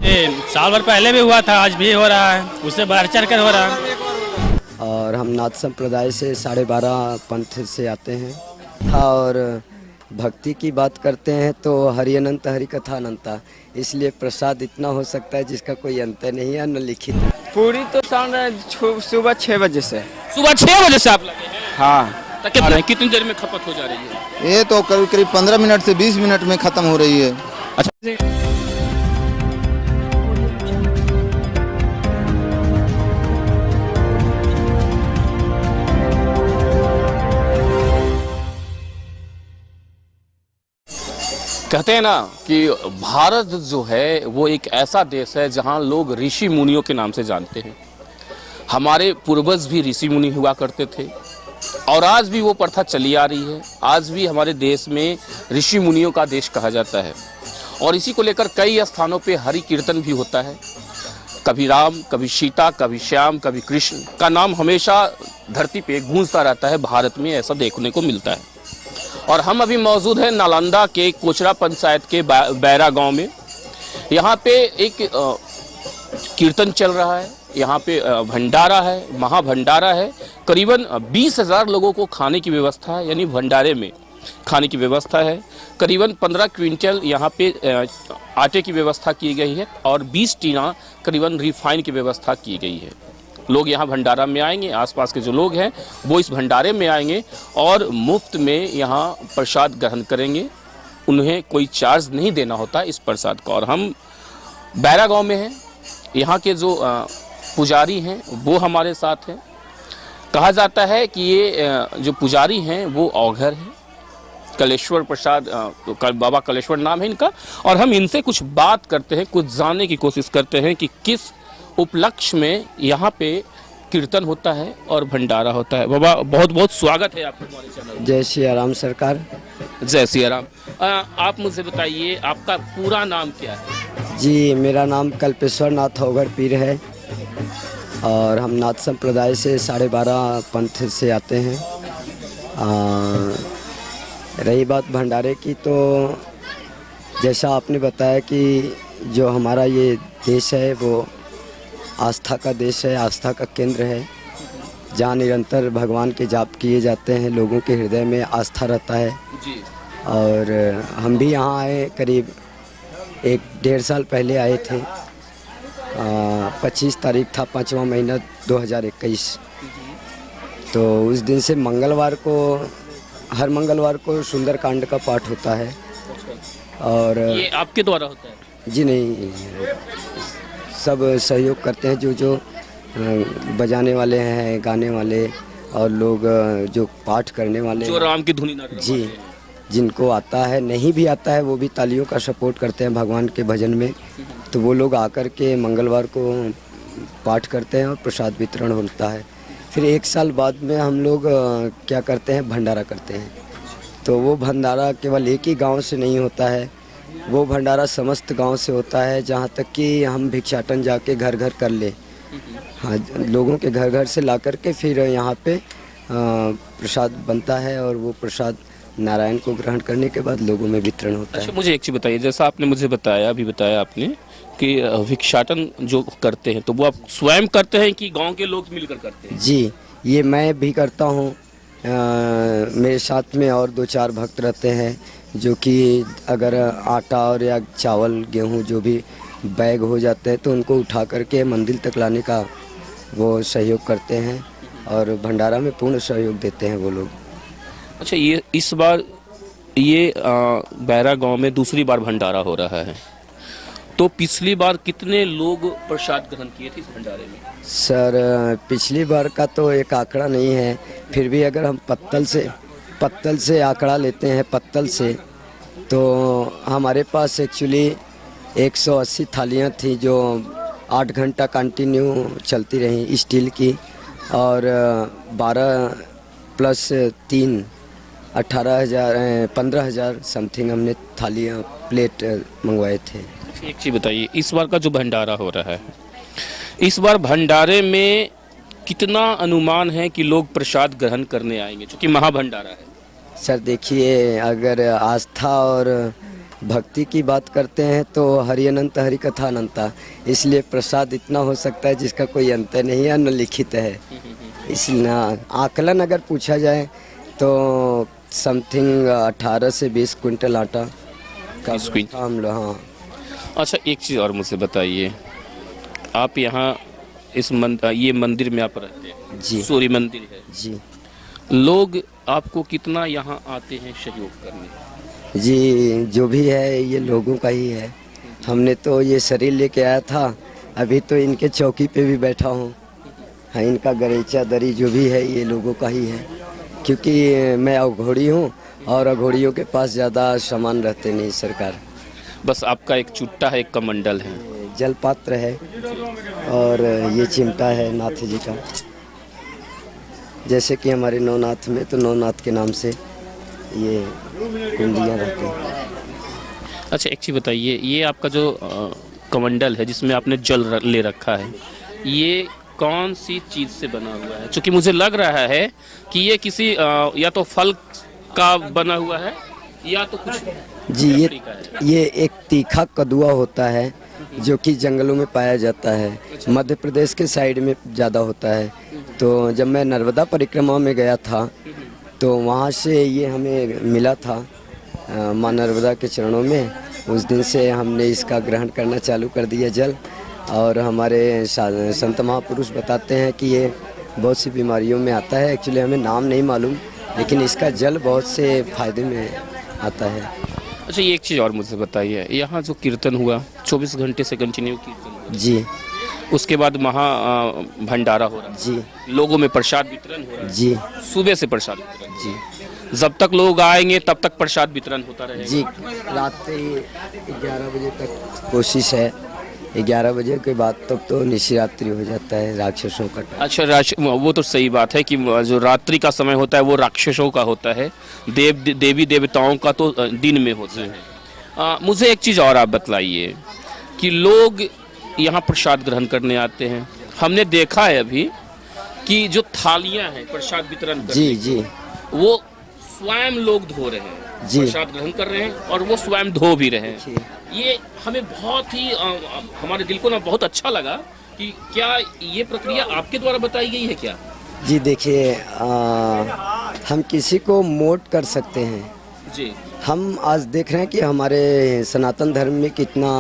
ये साल भर पहले भी हुआ था, आज भी हो रहा है, उससे बढ़ चढ़ कर हो रहा है। और हम नाथ संप्रदाय से 12.5 पंथ से आते हैं और भक्ति की बात करते हैं तो हरि अनंत हरि कथा अनंता, इसलिए प्रसाद इतना हो सकता है जिसका कोई अंत नहीं है, न लिखित। पूरी तो सुबह 6 बजे से। सुबह 6 बजे से आप लगे हैं? हाँ। तो कितनी देर में खपत हो जा रही है? ये तो करीब करीब 15 मिनट से 20 मिनट में ख़त्म हो रही है। अच्छा, कहते हैं ना कि भारत जो है वो एक ऐसा देश है जहां लोग ऋषि मुनियों के नाम से जानते हैं। हमारे पूर्वज भी ऋषि मुनि हुआ करते थे और आज भी वो प्रथा चली आ रही है। आज भी हमारे देश में ऋषि मुनियों का देश कहा जाता है और इसी को लेकर कई स्थानों पे हरि कीर्तन भी होता है। कभी राम, कभी सीता, कभी श्याम, कभी कृष्ण का नाम हमेशा धरती पे गूंजता रहता है। भारत में ऐसा देखने को मिलता है। और हम अभी मौजूद हैं नालंदा के कोचरा पंचायत के बैरा गांव में। यहाँ पे एक कीर्तन चल रहा है, यहाँ पे भंडारा है, महाभंडारा है। करीबन 20,000 लोगों को खाने की व्यवस्था है, यानी भंडारे में खाने की व्यवस्था है। करीबन 15 क्विंटल यहाँ पे आटे की व्यवस्था की गई है और 20 टीना करीबन रिफाइन की व्यवस्था की गई है। लोग यहाँ भंडारा में आएंगे, आसपास के जो लोग हैं वो इस भंडारे में आएंगे और मुफ्त में यहाँ प्रसाद ग्रहण करेंगे। उन्हें कोई चार्ज नहीं देना होता इस प्रसाद का। और हम बैरा गांव में हैं, यहाँ के जो पुजारी हैं वो हमारे साथ हैं। कहा जाता है कि ये जो पुजारी हैं वो औघर हैं, कलेश्वर प्रसाद, बाबा कलेश्वर नाम है इनका। और हम इनसे कुछ बात करते हैं, कुछ जानने की कोशिश करते हैं कि किस उपलक्ष्य में यहाँ पे कीर्तन होता है और भंडारा होता है। बाबा बहुत बहुत स्वागत है आपको हमारे चैनल में। जय श्री राम सरकार। जय श्री राम। आप मुझे बताइए आपका पूरा नाम क्या है? जी, मेरा नाम कल्पेश्वर नाथ औघड़ पीर है और हम नाथ संप्रदाय से 12.5 पंथ से आते हैं। रही बात भंडारे की, तो जैसा आपने बताया कि जो हमारा ये देश है वो आस्था का देश है, आस्था का केंद्र है, जहाँ निरंतर भगवान के जाप किए जाते हैं। लोगों के हृदय में आस्था रहता है जी। और हम भी यहाँ आए, करीब 1-1.5 साल पहले आए थे। 25 तारीख था 5वां महीना 2021। तो उस दिन से मंगलवार को, हर मंगलवार को सुंदरकांड का पाठ होता है। और ये आपके द्वारा होता है? जी नहीं, सब सहयोग करते हैं, जो बजाने वाले हैं, गाने वाले और लोग जो पाठ करने वाले, जो राम की धुनी जी, जिनको आता है, नहीं भी आता है वो भी तालियों का सपोर्ट करते हैं भगवान के भजन में। तो वो लोग आकर के मंगलवार को पाठ करते हैं और प्रसाद वितरण होता है। फिर 1 साल बाद में हम लोग क्या करते हैं, भंडारा करते हैं। तो वो भंडारा केवल एक ही गांव से नहीं होता है, वो भंडारा समस्त गांव से होता है। जहाँ तक कि हम भिक्षाटन जाके घर घर कर ले, हाँ, लोगों के घर घर से ला कर के फिर यहाँ पे प्रसाद बनता है और वो प्रसाद नारायण को ग्रहण करने के बाद लोगों में वितरण होता है। अच्छा, मुझे एक चीज़ बताइए, जैसा आपने मुझे बताया, अभी बताया आपने कि भिक्षाटन जो करते हैं तो वो आप स्वयं करते हैं कि गांव के लोग मिलकर करते हैं? जी, ये मैं भी करता हूँ। मेरे साथ में और 2-4 भक्त रहते हैं जो कि अगर आटा और या चावल गेहूँ जो भी बैग हो जाते हैं तो उनको उठा करके मंदिर तक लाने का वो सहयोग करते हैं और भंडारा में पूर्ण सहयोग देते हैं वो लोग। अच्छा, ये इस बार ये बैरा गांव में दूसरी बार भंडारा हो रहा है, तो पिछली बार कितने लोग प्रसाद ग्रहण किए थे इस भंडारे में? सर, पिछली बार का तो एक आंकड़ा नहीं है, फिर भी अगर हम पत्तल से आंकड़ा लेते हैं, पत्तल से, तो हमारे पास एक्चुअली 180 थालियाँ थी जो 8 घंटा कंटिन्यू चलती रहीं स्टील की। और 12 + 3 15,000 समथिंग हमने थालियाँ, प्लेट मंगवाए थे। एक चीज़ बताइए, इस बार का जो भंडारा हो रहा है, इस बार भंडारे में कितना अनुमान है कि लोग प्रसाद ग्रहण करने आएंगे, क्योंकि महाभंडारा है? सर देखिए, अगर आस्था और भक्ति की बात करते हैं तो हरि अनंत हरि कथा अनंता, इसलिए प्रसाद इतना हो सकता है जिसका कोई अंत नहीं है, न लिखित है। इसलिए आकलन अगर पूछा जाए तो समथिंग 18 से 20 क्विंटल आटा का 20 क्विंटल। हम लोग, हाँ। अच्छा, एक चीज़ और मुझे बताइए, आप यहाँ ये मंदिर में आप रहते हैं, जी सूर्य मंदिर है, जी लोग आपको कितना यहाँ आते हैं सहयोग करने? जी, जो भी है ये लोगों का ही है। हमने तो ये शरीर लेके आया था, अभी तो इनके चौकी पे भी बैठा हूँ। हाँ, इनका गलीचा दरी जो भी है ये लोगों का ही है, क्योंकि मैं अघोड़ी हूँ और अघोड़ियों के पास ज़्यादा सामान रहते नहीं सरकार। बस आपका एक चुट्टा है, एक कमंडल है। जल पात्र है और ये चिमटा है नाथ जी का, जैसे कि हमारे नवनाथ में तो नवनाथ के नाम से ये कुंडियाँ रहती हैं। अच्छा, एक चीज़ बताइए, ये आपका जो कमंडल है जिसमें आपने जल ले रखा है, ये कौन सी चीज़ से बना हुआ है? क्योंकि मुझे लग रहा है कि ये किसी या तो फल का बना हुआ है या तो कुछ जी, लकड़ी का है। ये एक तीखा कदुआ होता है जो कि जंगलों में पाया जाता है, मध्य प्रदेश के साइड में ज़्यादा होता है। तो जब मैं नर्मदा परिक्रमा में गया था तो वहाँ से ये हमें मिला था माँ नर्मदा के चरणों में। उस दिन से हमने इसका ग्रहण करना चालू कर दिया जल, और हमारे संत महापुरुष बताते हैं कि ये बहुत सी बीमारियों में आता है। एक्चुअली हमें नाम नहीं मालूम, लेकिन इसका जल बहुत से फायदे में आता है। अच्छा, ये एक चीज़ और मुझे बताइए, यहाँ जो कीर्तन हुआ 24 घंटे से कंटिन्यू कीर्तन हुआ, जी उसके बाद महा भंडारा हो रहा है, जी लोगों में प्रसाद वितरण हो रहा है, जी सुबह से प्रसाद वितरण, जी जब तक लोग आएंगे तब तक प्रसाद वितरण होता रहेगा। जी, रात से 11 बजे तक कोशिश है। 11 बजे के बाद तब तो निशिरात्रि हो जाता है राक्षसों का। अच्छा, वो तो सही बात है कि जो रात्रि का समय होता है वो राक्षसों का होता है, देवी देवताओं का तो दिन में होता है। मुझे एक चीज़ और आप बतलाइए कि लोग यहाँ प्रसाद ग्रहण करने आते हैं, हमने देखा है अभी कि जो थालियाँ हैं प्रसाद वितरण करने जी की, जी वो स्वयं लोग धो रहे हैं, जी। प्रसाद ग्रहण कर रहे हैं और वो स्वयं धो भी रहे जी। हैं। ये हमें बहुत ही हमारे दिल को ना बहुत अच्छा लगा कि क्या ये प्रक्रिया आपके द्वारा बताई गई है क्या? जी, देखिए हम किसी को मोट कर सकते हैं। जी, हम आज देख रहे हैं कि हमारे सनातन धर्म में कितना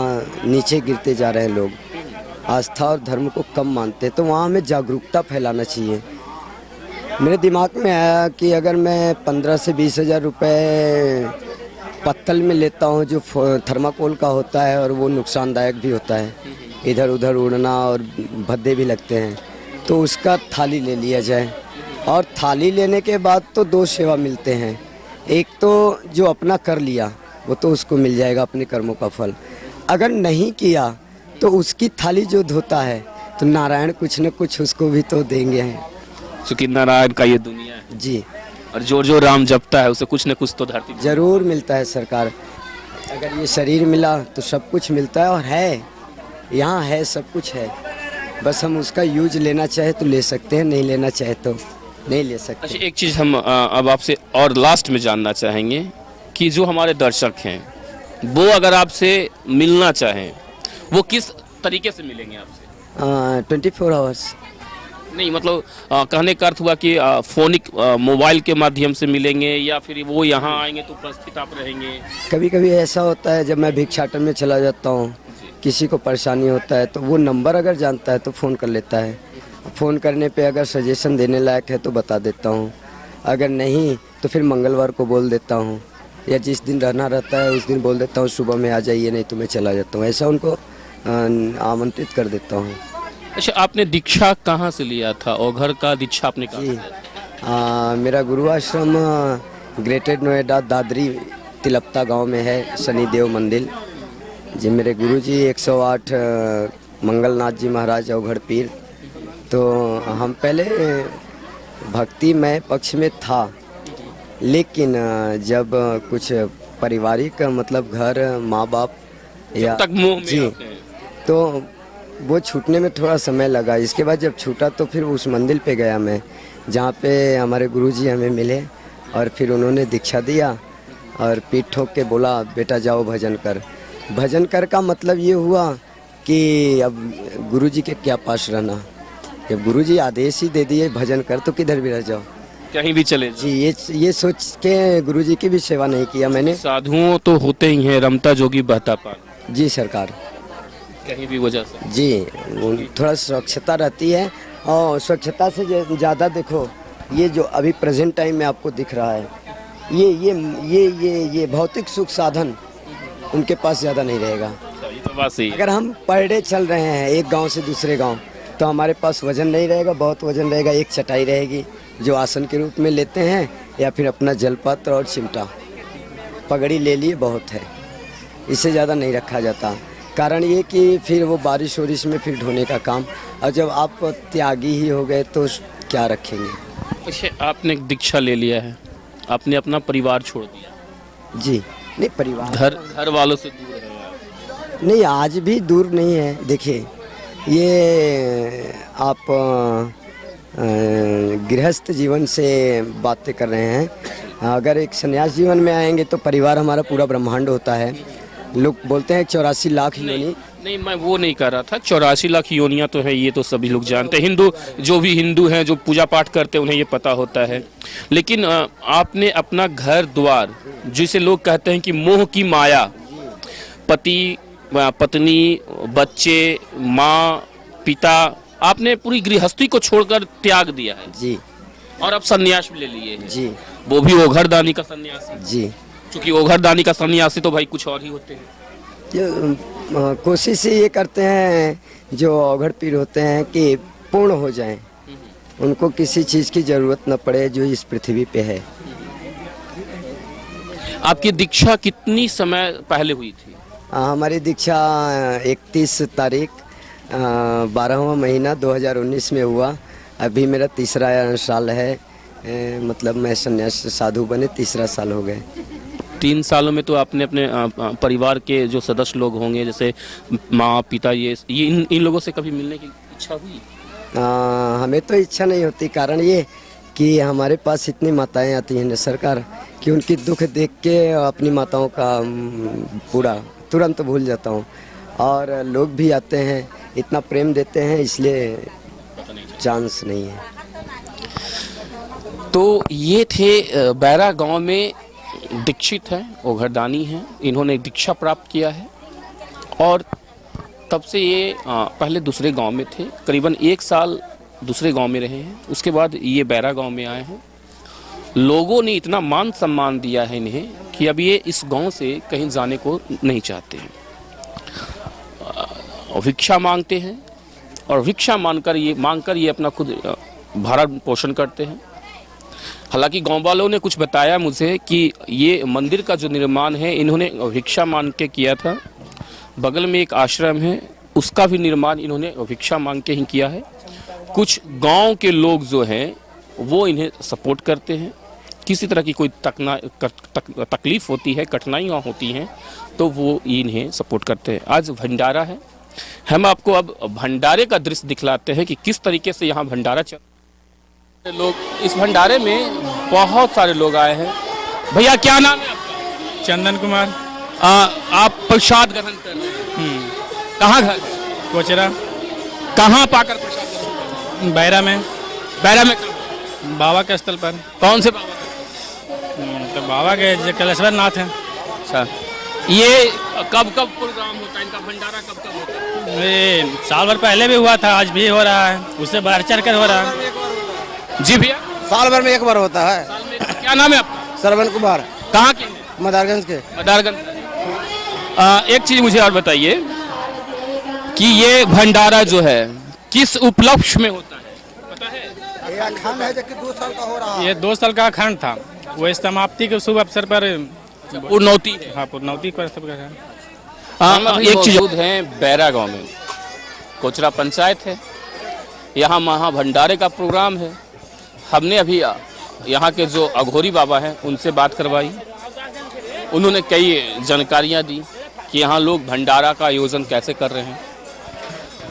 नीचे गिरते जा रहे हैं लोग, आस्था और धर्म को कम मानते हैं। तो वहाँ हमें जागरूकता फैलाना चाहिए। मेरे दिमाग में आया कि अगर मैं 15 से 20 हज़ार रुपये पत्तल में लेता हूँ जो थर्माकोल का होता है, और वो नुकसानदायक भी होता है, इधर उधर उड़ना और भद्दे भी लगते हैं, तो उसका थाली ले लिया जाए। और थाली लेने के बाद तो 2 सेवा मिलते हैं। एक तो जो अपना कर लिया वो तो उसको मिल जाएगा अपने कर्मों का फल, अगर नहीं किया तो उसकी थाली जो धोता है तो नारायण कुछ न कुछ उसको भी तो देंगे हैं। क्योंकि नारायण का ये दुनिया है जी, और जो राम जपता है उसे कुछ न कुछ तो धरती पे जरूर मिलता है सरकार। अगर ये शरीर मिला तो सब कुछ मिलता है, और है यहाँ है, सब कुछ है। बस हम उसका यूज लेना चाहे तो ले सकते हैं, नहीं लेना चाहे तो नहीं ले सकते। अच्छा, एक चीज़ हम अब आपसे और लास्ट में जानना चाहेंगे कि जो हमारे दर्शक हैं वो अगर आपसे मिलना चाहें वो किस तरीके से मिलेंगे आपसे? 24 आवर्स। नहीं, मतलब कहने का अर्थ हुआ कि फोनिक मोबाइल के माध्यम से मिलेंगे या फिर वो यहाँ आएंगे तो उपस्थित आप रहेंगे? कभी कभी ऐसा होता है जब मैं भिक्षाटन में चला जाता हूँ, किसी को परेशानी होता है तो वो नंबर अगर जानता है तो फ़ोन कर लेता है। फ़ोन करने पे अगर सजेशन देने लायक है तो बता देता हूँ, अगर नहीं तो फिर मंगलवार को बोल देता हूँ, या जिस दिन रहना रहता है उस दिन बोल देता हूँ सुबह में आ जाइए, नहीं तो मैं चला जाता हूँ। ऐसा उनको आमंत्रित कर देता हूँ। अच्छा, आपने दीक्षा कहाँ से लिया था और घर का दीक्षा आपने कहाँ जी, से लिया? मेरा गुरु आश्रम ग्रेटर नोएडा दादरी तिलपता गांव में है, शनिदेव मंदिर जी। मेरे गुरुजी 108 मंगलनाथ जी महाराज अवघड़ पीर। तो हम पहले भक्तिमय पक्ष में था, लेकिन जब कुछ पारिवारिक मतलब घर माँ बाप या तक मुंह में जी, आते हैं। तो वो छूटने में थोड़ा समय लगा। इसके बाद जब छूटा तो फिर उस मंदिर पे गया मैं, जहाँ पे हमारे गुरुजी हमें मिले और फिर उन्होंने दीक्षा दिया। और पीठ ठोक के बोला बेटा जाओ भजन कर। भजन कर का मतलब ये हुआ कि अब गुरुजी के क्या पास रहना, जब गुरुजी आदेश ही दे दिए भजन कर तो किधर भी रह जाओ, कहीं भी चले जी ये सोच के गुरुजी की भी सेवा नहीं किया मैंने। साधुओं तो होते ही हैं, रमता जोगी बहता पानी, जी सरकार, कहीं भी वजह से जी थोड़ा स्वच्छता रहती है और स्वच्छता से ज़्यादा देखो ये जो अभी प्रेजेंट टाइम में आपको दिख रहा है ये भौतिक सुख साधन उनके पास ज़्यादा नहीं रहेगा। ये तो बात सही है। अगर हम पर डे चल रहे हैं एक गांव से दूसरे गांव तो हमारे पास वजन नहीं रहेगा, बहुत वजन रहेगा। एक चटाई रहेगी जो आसन के रूप में लेते हैं या फिर अपना जलपत्र और चिमटा पगड़ी ले लिए बहुत है, इससे ज़्यादा नहीं रखा जाता। कारण ये कि फिर वो बारिश वारिश में फिर ढोने का काम, और जब आप त्यागी ही हो गए तो क्या रखेंगे। अच्छा, आपने एक दीक्षा ले लिया है, आपने अपना परिवार छोड़ दिया, जी नहीं परिवार घर वालों से दूर है आप। नहीं, आज भी दूर नहीं है। देखिए ये आप गृहस्थ जीवन से बातें कर रहे हैं। अगर एक संन्यास जीवन में आएंगे तो परिवार हमारा पूरा ब्रह्मांड होता है। लोग बोलते हैं 84 लाख योनि। नहीं, मैं वो नहीं कर रहा था। 84 लाख योनियाँ तो है, ये तो सभी लोग जानते हैं। हिंदू जो भी हिंदू हैं, जो पूजा पाठ करते हैं, उन्हें ये पता होता है। लेकिन आपने अपना घर द्वार, जिसे लोग कहते हैं कि मोह की माया, पति पत्नी बच्चे माँ पिता, आपने पूरी गृहस्थी को छोड़कर त्याग दिया है जी, और अब सन्यास भी ले लिए हैं जी, वो भी ओघरदानी का सन्यासी। जी, क्योंकि ओघरदानी का सन्यासी तो भाई कुछ और ही होते हैं। कोशिश ये करते हैं जो अवघड़ पीर होते हैं कि पूर्ण हो जाएं, उनको किसी चीज़ की ज़रूरत न पड़े जो इस पृथ्वी पे है। आपकी दीक्षा कितनी समय पहले हुई थी? हमारी दीक्षा 31 तारीख 12वां महीना 2019 में हुआ। अभी मेरा तीसरा साल है, मतलब मैं सन्यास साधु बने 3 साल हो गए। 3 सालों में तो आपने अपने परिवार के जो सदस्य लोग होंगे, जैसे माँ पिता, ये इन लोगों से कभी मिलने की इच्छा हुई? हमें तो इच्छा नहीं होती। कारण ये कि हमारे पास इतनी माताएं आती हैं न सरकार कि उनकी दुख देख के अपनी माताओं का पूरा तुरंत भूल जाता हूँ। और लोग भी आते हैं, इतना प्रेम देते हैं, इसलिए चांस नहीं है। तो ये थे बैरा गांव में दीक्षित हैं, ओघरदानी हैं। इन्होंने दीक्षा प्राप्त किया है और तब से ये पहले दूसरे गांव में थे, करीबन 1 साल दूसरे गांव में रहे हैं। उसके बाद ये बैरा गांव में आए हैं। लोगों ने इतना मान सम्मान दिया है इन्हें कि अब ये इस गांव से कहीं जाने को नहीं चाहते हैं। भिक्षा मांगते हैं और भिक्षा मांगकर ये अपना खुद भरण पोषण करते हैं। हालांकि गांव वालों ने कुछ बताया मुझे कि ये मंदिर का जो निर्माण है इन्होंने भिक्षा मांग के किया था। बगल में एक आश्रम है, उसका भी निर्माण इन्होंने भिक्षा मांग के ही किया है। कुछ गांव के लोग जो हैं वो इन्हें सपोर्ट करते हैं। किसी तरह की कोई तकलीफ होती है, कठिनाइयाँ होती हैं, तो वो इन्हें सपोर्ट करते हैं। आज भंडारा है, हम आपको अब भंडारे का दृश्य दिखलाते हैं कि किस तरीके से यहाँ भंडारा चल। लोग इस भंडारे में बहुत सारे लोग आए हैं। भैया क्या नाम है आपका? चंदन कुमार। आप प्रसाद ग्रहण कर रहे हैं, कहाँ घर? कोचरा। कहाँ पाकर प्रसाद ग्रहण? बैरा में। बैरा में बाबा के स्थल पर। कौन से बाबा? तो बाबा के जो कलेश्वर नाथ हैं। अच्छा, ये कब प्रोग्राम होता है इनका? भंडारा कब होता है? ये साल भर पहले भी हुआ था, आज भी हो रहा है, उससे बढ़ चढ़ कर हो रहा है। जी भैया, साल भर में 1 बार होता है। साल में क्या नाम है आपका? श्रवण कुमार। कहाँ के? मदारगंज के। मदारगंज। एक चीज मुझे और बताइए कि ये भंडारा जो है किस उपलक्ष्य में होता है, पता है? ये अखंड है जो कि 2 साल का हो रहा है। ये 2 साल का अखंड था, वो समाप्ति के शुभ अवसर पर पूर्णौती है। हाँ, पूर्णौती पर सब है। एक चीज है, बैरा गांव में कोचरा पंचायत है, यहाँ महा भंडारे का प्रोग्राम है। हमने अभी यहाँ के जो अघोरी बाबा हैं उनसे बात करवाई। उन्होंने कई जानकारियाँ दी कि यहाँ लोग भंडारा का आयोजन कैसे कर रहे हैं।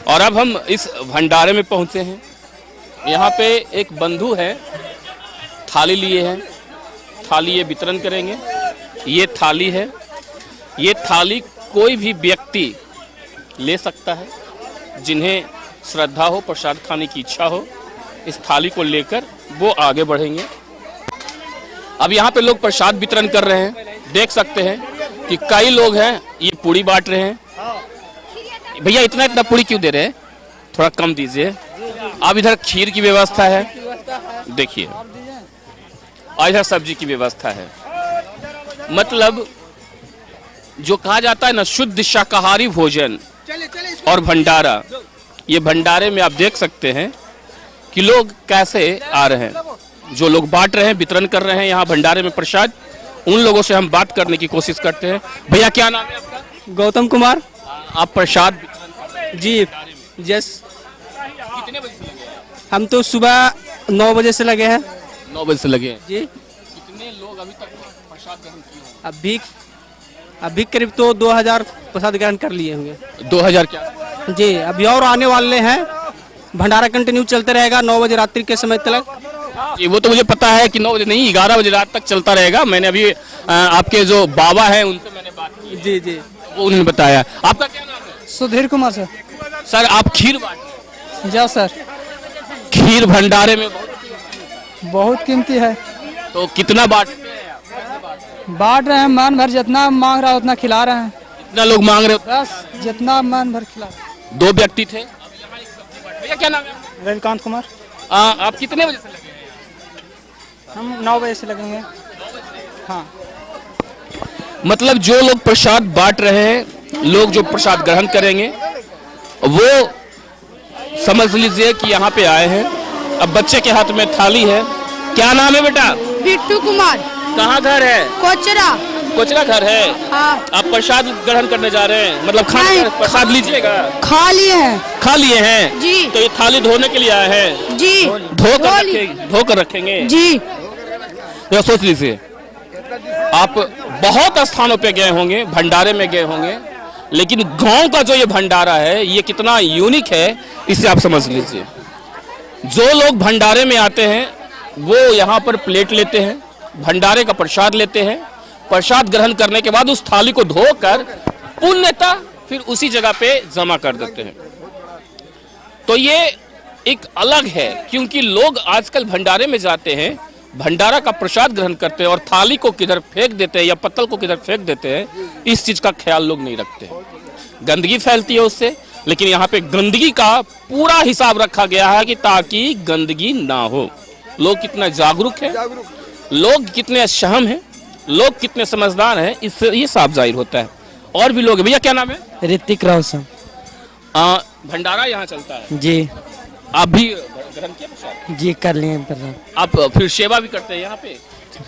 और अब हम इस भंडारे में पहुँचे हैं। यहाँ पे एक बंधु है, थाली लिए हैं, थाली ये वितरण करेंगे। ये थाली है। ये थाली कोई भी व्यक्ति ले सकता है, जिन्हें श्रद्धा हो, प्रसाद खाने की इच्छा हो, इस थाली को लेकर वो आगे बढ़ेंगे। अब यहाँ पे लोग प्रसाद वितरण कर रहे हैं, देख सकते हैं कि कई लोग हैं, ये पूड़ी बांट रहे हैं। भैया इतना इतना पूड़ी क्यों दे रहे हैं, थोड़ा कम दीजिए। अब इधर खीर की व्यवस्था है, देखिए, और इधर सब्जी की व्यवस्था है। मतलब जो कहा जाता है ना, शुद्ध शाकाहारी भोजन और भंडारा, ये भंडारे में आप देख सकते हैं कि लोग कैसे आ रहे हैं। जो लोग बांट रहे हैं, वितरण कर रहे हैं यहाँ भंडारे में प्रसाद, उन लोगों से हम बात करने की कोशिश करते हैं। भैया क्या नाम है आपका? गौतम कुमार। आप प्रसाद जी यस। कितने बजे से लगे हैं? हम तो सुबह 9 बजे से लगे हैं 9 बजे से लगे हैं। जी। कितने लोग अभी तक प्रसाद ग्रहण किए होंगे? अभी करीब तो 2000 प्रसाद ग्रहण कर लिए होंगे। 2000 क्या? जी, अभी और आने वाले हैं। भंडारा कंटिन्यू चलते रहेगा 9 बजे रात्रि के समय तक। जी, वो तो मुझे पता है कि 9 बजे नहीं, 11 बजे रात तक चलता रहेगा। मैंने अभी आपके जो बाबा हैं उनसे मैंने बात की, जी जी, वो उन्होंने बताया। आपका क्या नाम है? सुधीर कुमार सर। सर आप खीर बांट, जा सर, खीर भंडारे में बहुत कीमती है। तो कितना बांटते हैं? बांट रहे हैं, मन भर जितना मांग रहा है उतना खिला रहे हैं। कितना लोग मांग रहे हो? बस जितना मन भर खिला रहे हैं। 2 व्यक्ति थे। भैया क्या नाम है? रविकांत कुमार। आप कितने बजे से लगे हैं? हम 9 बजे से लगेंगे। हाँ, मतलब जो लोग प्रसाद बांट रहे हैं, लोग जो प्रसाद ग्रहण करेंगे, वो समझ लीजिए कि यहाँ पे आए हैं। अब बच्चे के हाथ में थाली है। क्या नाम है बेटा? बिट्टू कुमार। कहाँ घर है? कोचरा। कोचरा घर है। हाँ। आप प्रसाद ग्रहण करने जा रहे हैं, मतलब खाने प्रसाद लीजिएगा? खा लिए हैं। खा लिए हैं जी। तो ये थाली धोने के लिए आए हैं? जी। धो कर रखेंगे जी। तो सोच लीजिए, आप बहुत स्थानों पे गए होंगे, भंडारे में गए होंगे, लेकिन गांव का जो ये भंडारा है, ये कितना यूनिक है, इसे आप समझ लीजिए। जो लोग भंडारे में आते हैं वो यहाँ पर प्लेट लेते हैं, भंडारे का प्रसाद लेते हैं। प्रसाद ग्रहण करने के बाद उस थाली को धोकर पुण्यता फिर उसी जगह पे जमा कर देते हैं। तो ये एक अलग है, क्योंकि लोग आजकल भंडारे में जाते हैं, भंडारा का प्रसाद ग्रहण करते हैं और थाली को किधर फेंक देते हैं या पत्तल को किधर फेंक देते हैं, इस चीज का ख्याल लोग नहीं रखते। गंदगी फैलती है उससे, लेकिन यहाँ पे गंदगी का पूरा हिसाब रखा गया है कि ताकि गंदगी ना हो। लोग कितना जागरूक हैं, लोग कितने सहम हैं, लोग कितने समझदार हैं, इससे ये साफ जाहिर होता है। और भी लोग हैं। भैया क्या नाम है? ऋतिक रोशन। भंडारा यहाँ चलता है जी। आप भी ग्रहण किया प्रसाद? जी कर लिए प्रसाद। आप फिर सेवा भी करते हैं यहाँ पे?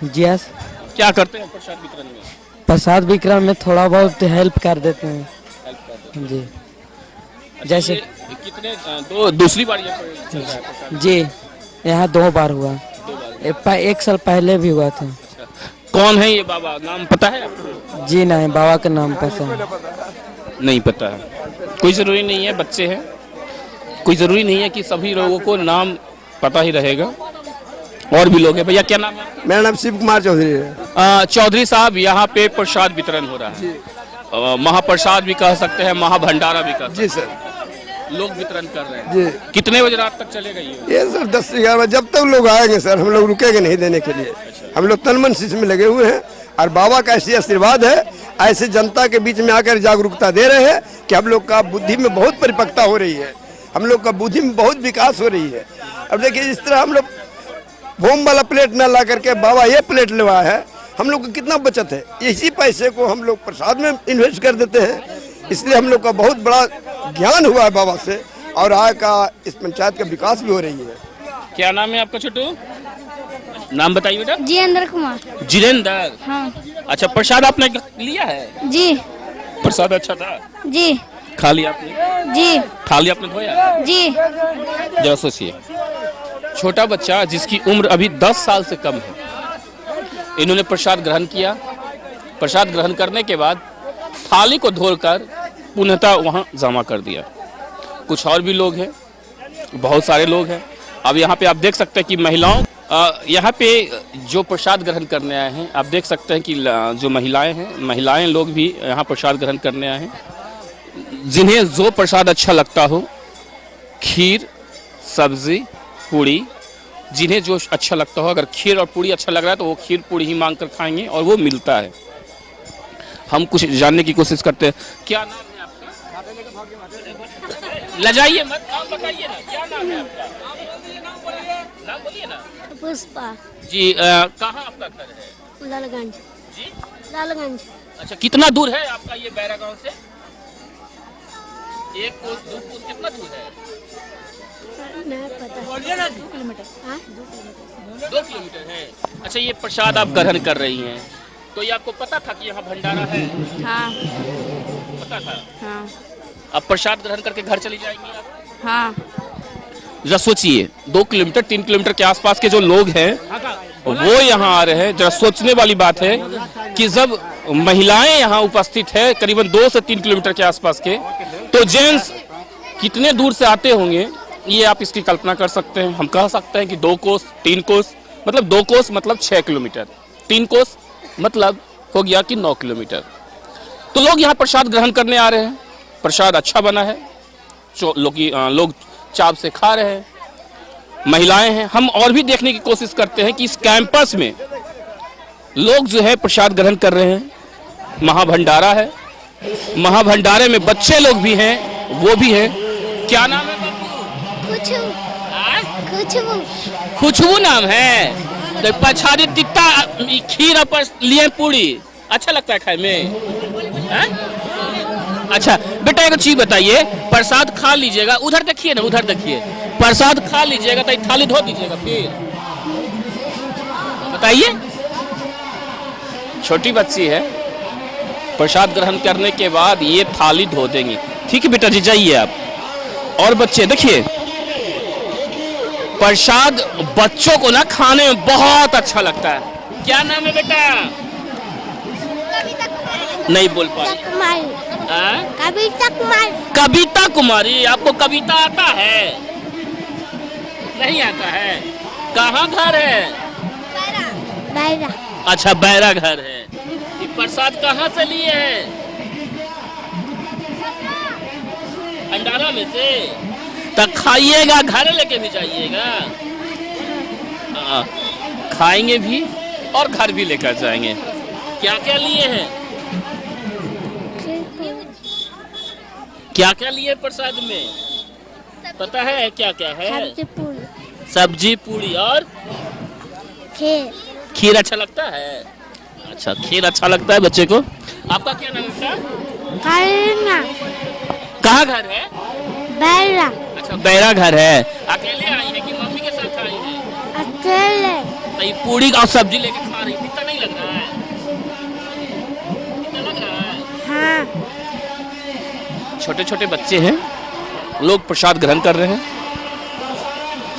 जी यस। क्या करते हैं प्रसाद वितरण में? प्रसाद वितरण में थोड़ा बहुत हेल्प कर देते हैं। हेल्प करते हैं। जी। अच्छा, जैसे ये कितने दूसरी बार यहाँ पे चल रहा है प्रसाद? जी, यहाँ 2 बार हुआ। 1 साल पहले भी हुआ था। कौन है ये बाबा, नाम पता है आपको? जी नहीं, बाबा का नाम पता है। नहीं पता है, कोई जरूरी नहीं है, बच्चे हैं, कोई जरूरी नहीं है कि सभी लोगों को नाम पता ही रहेगा। और भी लोग हैं। भैया क्या नाम है? मेरा नाम शिव कुमार चौधरी है। चौधरी साहब, यहाँ पे प्रसाद वितरण हो रहा है। महाप्रसाद भी कह सकते हैं, महाभंडारा भी कह सकते हैं। जी सर। लोग वितरण कर रहे हैं। जी। कितने बजे रात तक चलेगा ये? सर 10 से 11 जब तक लोग आएंगे सर, हम लोग रुकेंगे नहीं देने के लिए। हम लोग तन मन से इसमें लगे हुए हैं और बाबा का ऐसी आशीर्वाद है, ऐसे जनता के बीच में आकर जागरूकता दे रहे हैं कि हम लोग का बुद्धि में बहुत परिपक्वता हो रही है, हम लोग का बुद्धि में बहुत विकास हो रही है। अब देखिए, इस तरह हम लोग भोम वाला प्लेट न ला करके बाबा ये प्लेट लेवाया है, हम लोग को कितना बचत है। इसी पैसे को हम लोग प्रसाद में इन्वेस्ट कर देते हैं, इसलिए हम लोग का बहुत बड़ा ज्ञान हुआ है बाबा से और आय का इस पंचायत का विकास भी हो रही है। क्या नाम है आपका छोटू? नाम बताइए बेटा। जितेंद्र कुमार। जितेंद्र। हाँ। अच्छा, प्रसाद आपने लिया है? जी। प्रसाद अच्छा था? जी। खा लिया आपने? जी। थाली आपने धोया? जी। जरा सोचिए, छोटा बच्चा जिसकी उम्र अभी 10 साल से कम है, इन्होंने प्रसाद ग्रहण किया। प्रसाद ग्रहण करने के बाद थाली को धोकर पुनः वहाँ जमा कर दिया। कुछ और भी लोग हैं, बहुत सारे लोग हैं। अब यहाँ पे आप देख सकते हैं कि महिलाओं यहाँ पे जो प्रसाद ग्रहण करने आए हैं, आप देख सकते हैं कि जो महिलाएं हैं, महिलाएं लोग भी यहाँ प्रसाद ग्रहण करने आए हैं। जिन्हें जो प्रसाद अच्छा लगता हो, खीर, सब्जी, पूड़ी, जिन्हें जो अच्छा लगता हो, अगर खीर और पूड़ी अच्छा लग रहा है तो वो खीर पूड़ी ही मांग कर खाएंगे और वो मिलता है। हम कुछ जानने की कोशिश करते हैं। क्या नाम है आपका? लजाइए मत, आप बताइए ना, क्या नाम है आपका? नाम बोलिए ना। पुष्पा जी, कहाँ आपका घर है? लालगंज। जी, लालगंज। अच्छा, कितना दूर है आपका ये बैरा गांव से? 1 कोस 2 कोस कितना दूर है? नहीं पता। 2 किलोमीटर। हाँ 2 किलोमीटर है। अच्छा, ये प्रसाद आप ग्रहण कर रही हैं, तो ये आपको पता था कि यहाँ भंडारा है? हाँ पता था। हाँ अब प्रसाद ग्रहण करके घर चली जाएंगी आप? हाँ। जरा सोचिए, 2 किलोमीटर 3 किलोमीटर के आसपास के जो लोग हैं वो यहाँ आ रहे हैं। जरा सोचने वाली बात है कि जब महिलाएं यहाँ उपस्थित है करीबन 2 से 3 किलोमीटर के आसपास के, तो जेंट्स कितने दूर से आते होंगे ये आप इसकी कल्पना कर सकते हैं। हम कह सकते हैं कि 2 कोस 3 कोस, मतलब 2 कोस मतलब 6 किलोमीटर, 3 कोस मतलब हो गया कि 9 किलोमीटर। तो लोग यहाँ प्रसाद ग्रहण करने आ रहे हैं। प्रसाद अच्छा बना है, लोग चाव से खा रहे हैं, महिलाएं हैं। हम और भी देखने की कोशिश करते हैं कि इस कैंपस में लोग जो है प्रसाद ग्रहण कर रहे हैं। महाभंडारा है, महाभंडारे में बच्चे लोग भी हैं, वो भी हैं। क्या नाम है बाबू? खुशबू। खुशबू नाम है। तो पछाड़ी तित्ता खीर पर लिए पूड़ी अच्छा लगता है खाए में, है? अच्छा बेटा, एक चीज बताइए, प्रसाद खा लीजिएगा, उधर देखिए ना, उधर देखिए, प्रसाद खा लीजिएगा तो थाली धो दीजिएगा फिर, बताइए। छोटी बच्ची है, प्रसाद ग्रहण करने के बाद ये थाली धो देंगी। ठीक है बेटा जी, जाइए आप। और बच्चे देखिए, प्रसाद बच्चों को ना खाने में बहुत अच्छा लगता है। क्या नाम है बेटा? नहीं बोल पा रही। कविता कुमारी। कविता कुमारी। आपको कविता आता है? नहीं आता है। कहाँ घर है? बैरा। अच्छा, बैरा घर है। ये प्रसाद कहाँ से लिए हैं? भंडारा में से। तो खाइएगा, घर लेके भी जाइएगा। खाएंगे भी और घर भी लेकर जाएंगे। क्या क्या लिए हैं? क्या क्या लिए प्रसाद में? पता है क्या क्या है? सब्जी पूरी और खीर। खीर अच्छा लगता है? अच्छा, खीर अच्छा लगता है बच्चे को। आपका क्या नाम है? कहाँ घर है? बैरा। अच्छा, बैरा घर है। अकेले आई है कि मम्मी के साथ आई है? अकेले। तो ये पूरी और सब्जी लेके खा रही, कितना नहीं लग रहा है? कितना लग रहा है? हाँ। छोटे छोटे बच्चे हैं, लोग प्रसाद ग्रहण कर रहे हैं।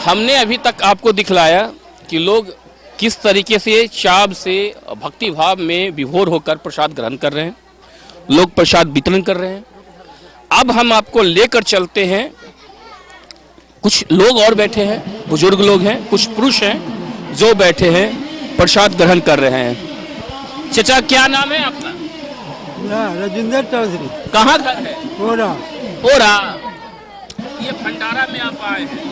हमने अभी तक आपको दिखलाया कि लोग किस तरीके से चाव से भक्ति भाव में विभोर होकर प्रसाद ग्रहण कर रहे हैं, लोग प्रसाद वितरण कर रहे हैं। अब हम आपको लेकर चलते हैं, कुछ लोग और बैठे हैं, बुजुर्ग लोग हैं, कुछ पुरुष हैं जो बैठे हैं प्रसाद ग्रहण कर रहे हैं। चाचा, क्या नाम है आपका? राजेंद्र चौधरी। कहाँ घर है? ओरा। ओरा। ये भंडारा में आप आए हैं?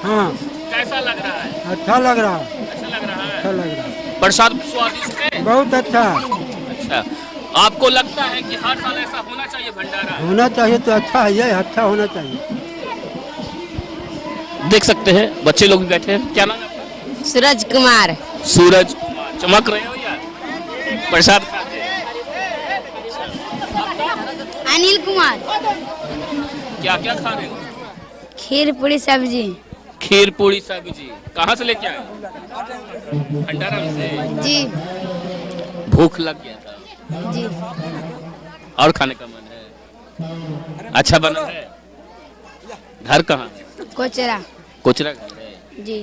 हाँ। कैसा लग रहा है? अच्छा लग रहा है। अच्छा लग रहा है। अच्छा लग रहा है। प्रसाद स्वादिष्ट है? बहुत अच्छा। अच्छा, आपको लगता है कि हर साल ऐसा होना चाहिए भंडारा? होना चाहिए तो अच्छा है, ये अच्छा होना चाहिए। देख सकते हैं बच्चे लोग भी बैठे हैं। क्या नाम है? सूरज कुमार। सूरज कुमार। चमक रहे हो यार, प्रसाद खाते हैं। अनिल कुमार। क्या क्या खा रहे हो? खीर पूरी सब्जी। खीर पूरी सब्जी। कहाँ से लेके आए? भंडारा में से। जी। भूख लग गया था जी। और खाने का मन है। अच्छा बना है। घर कहाँ? कोचरा। कोचरा घर है जी।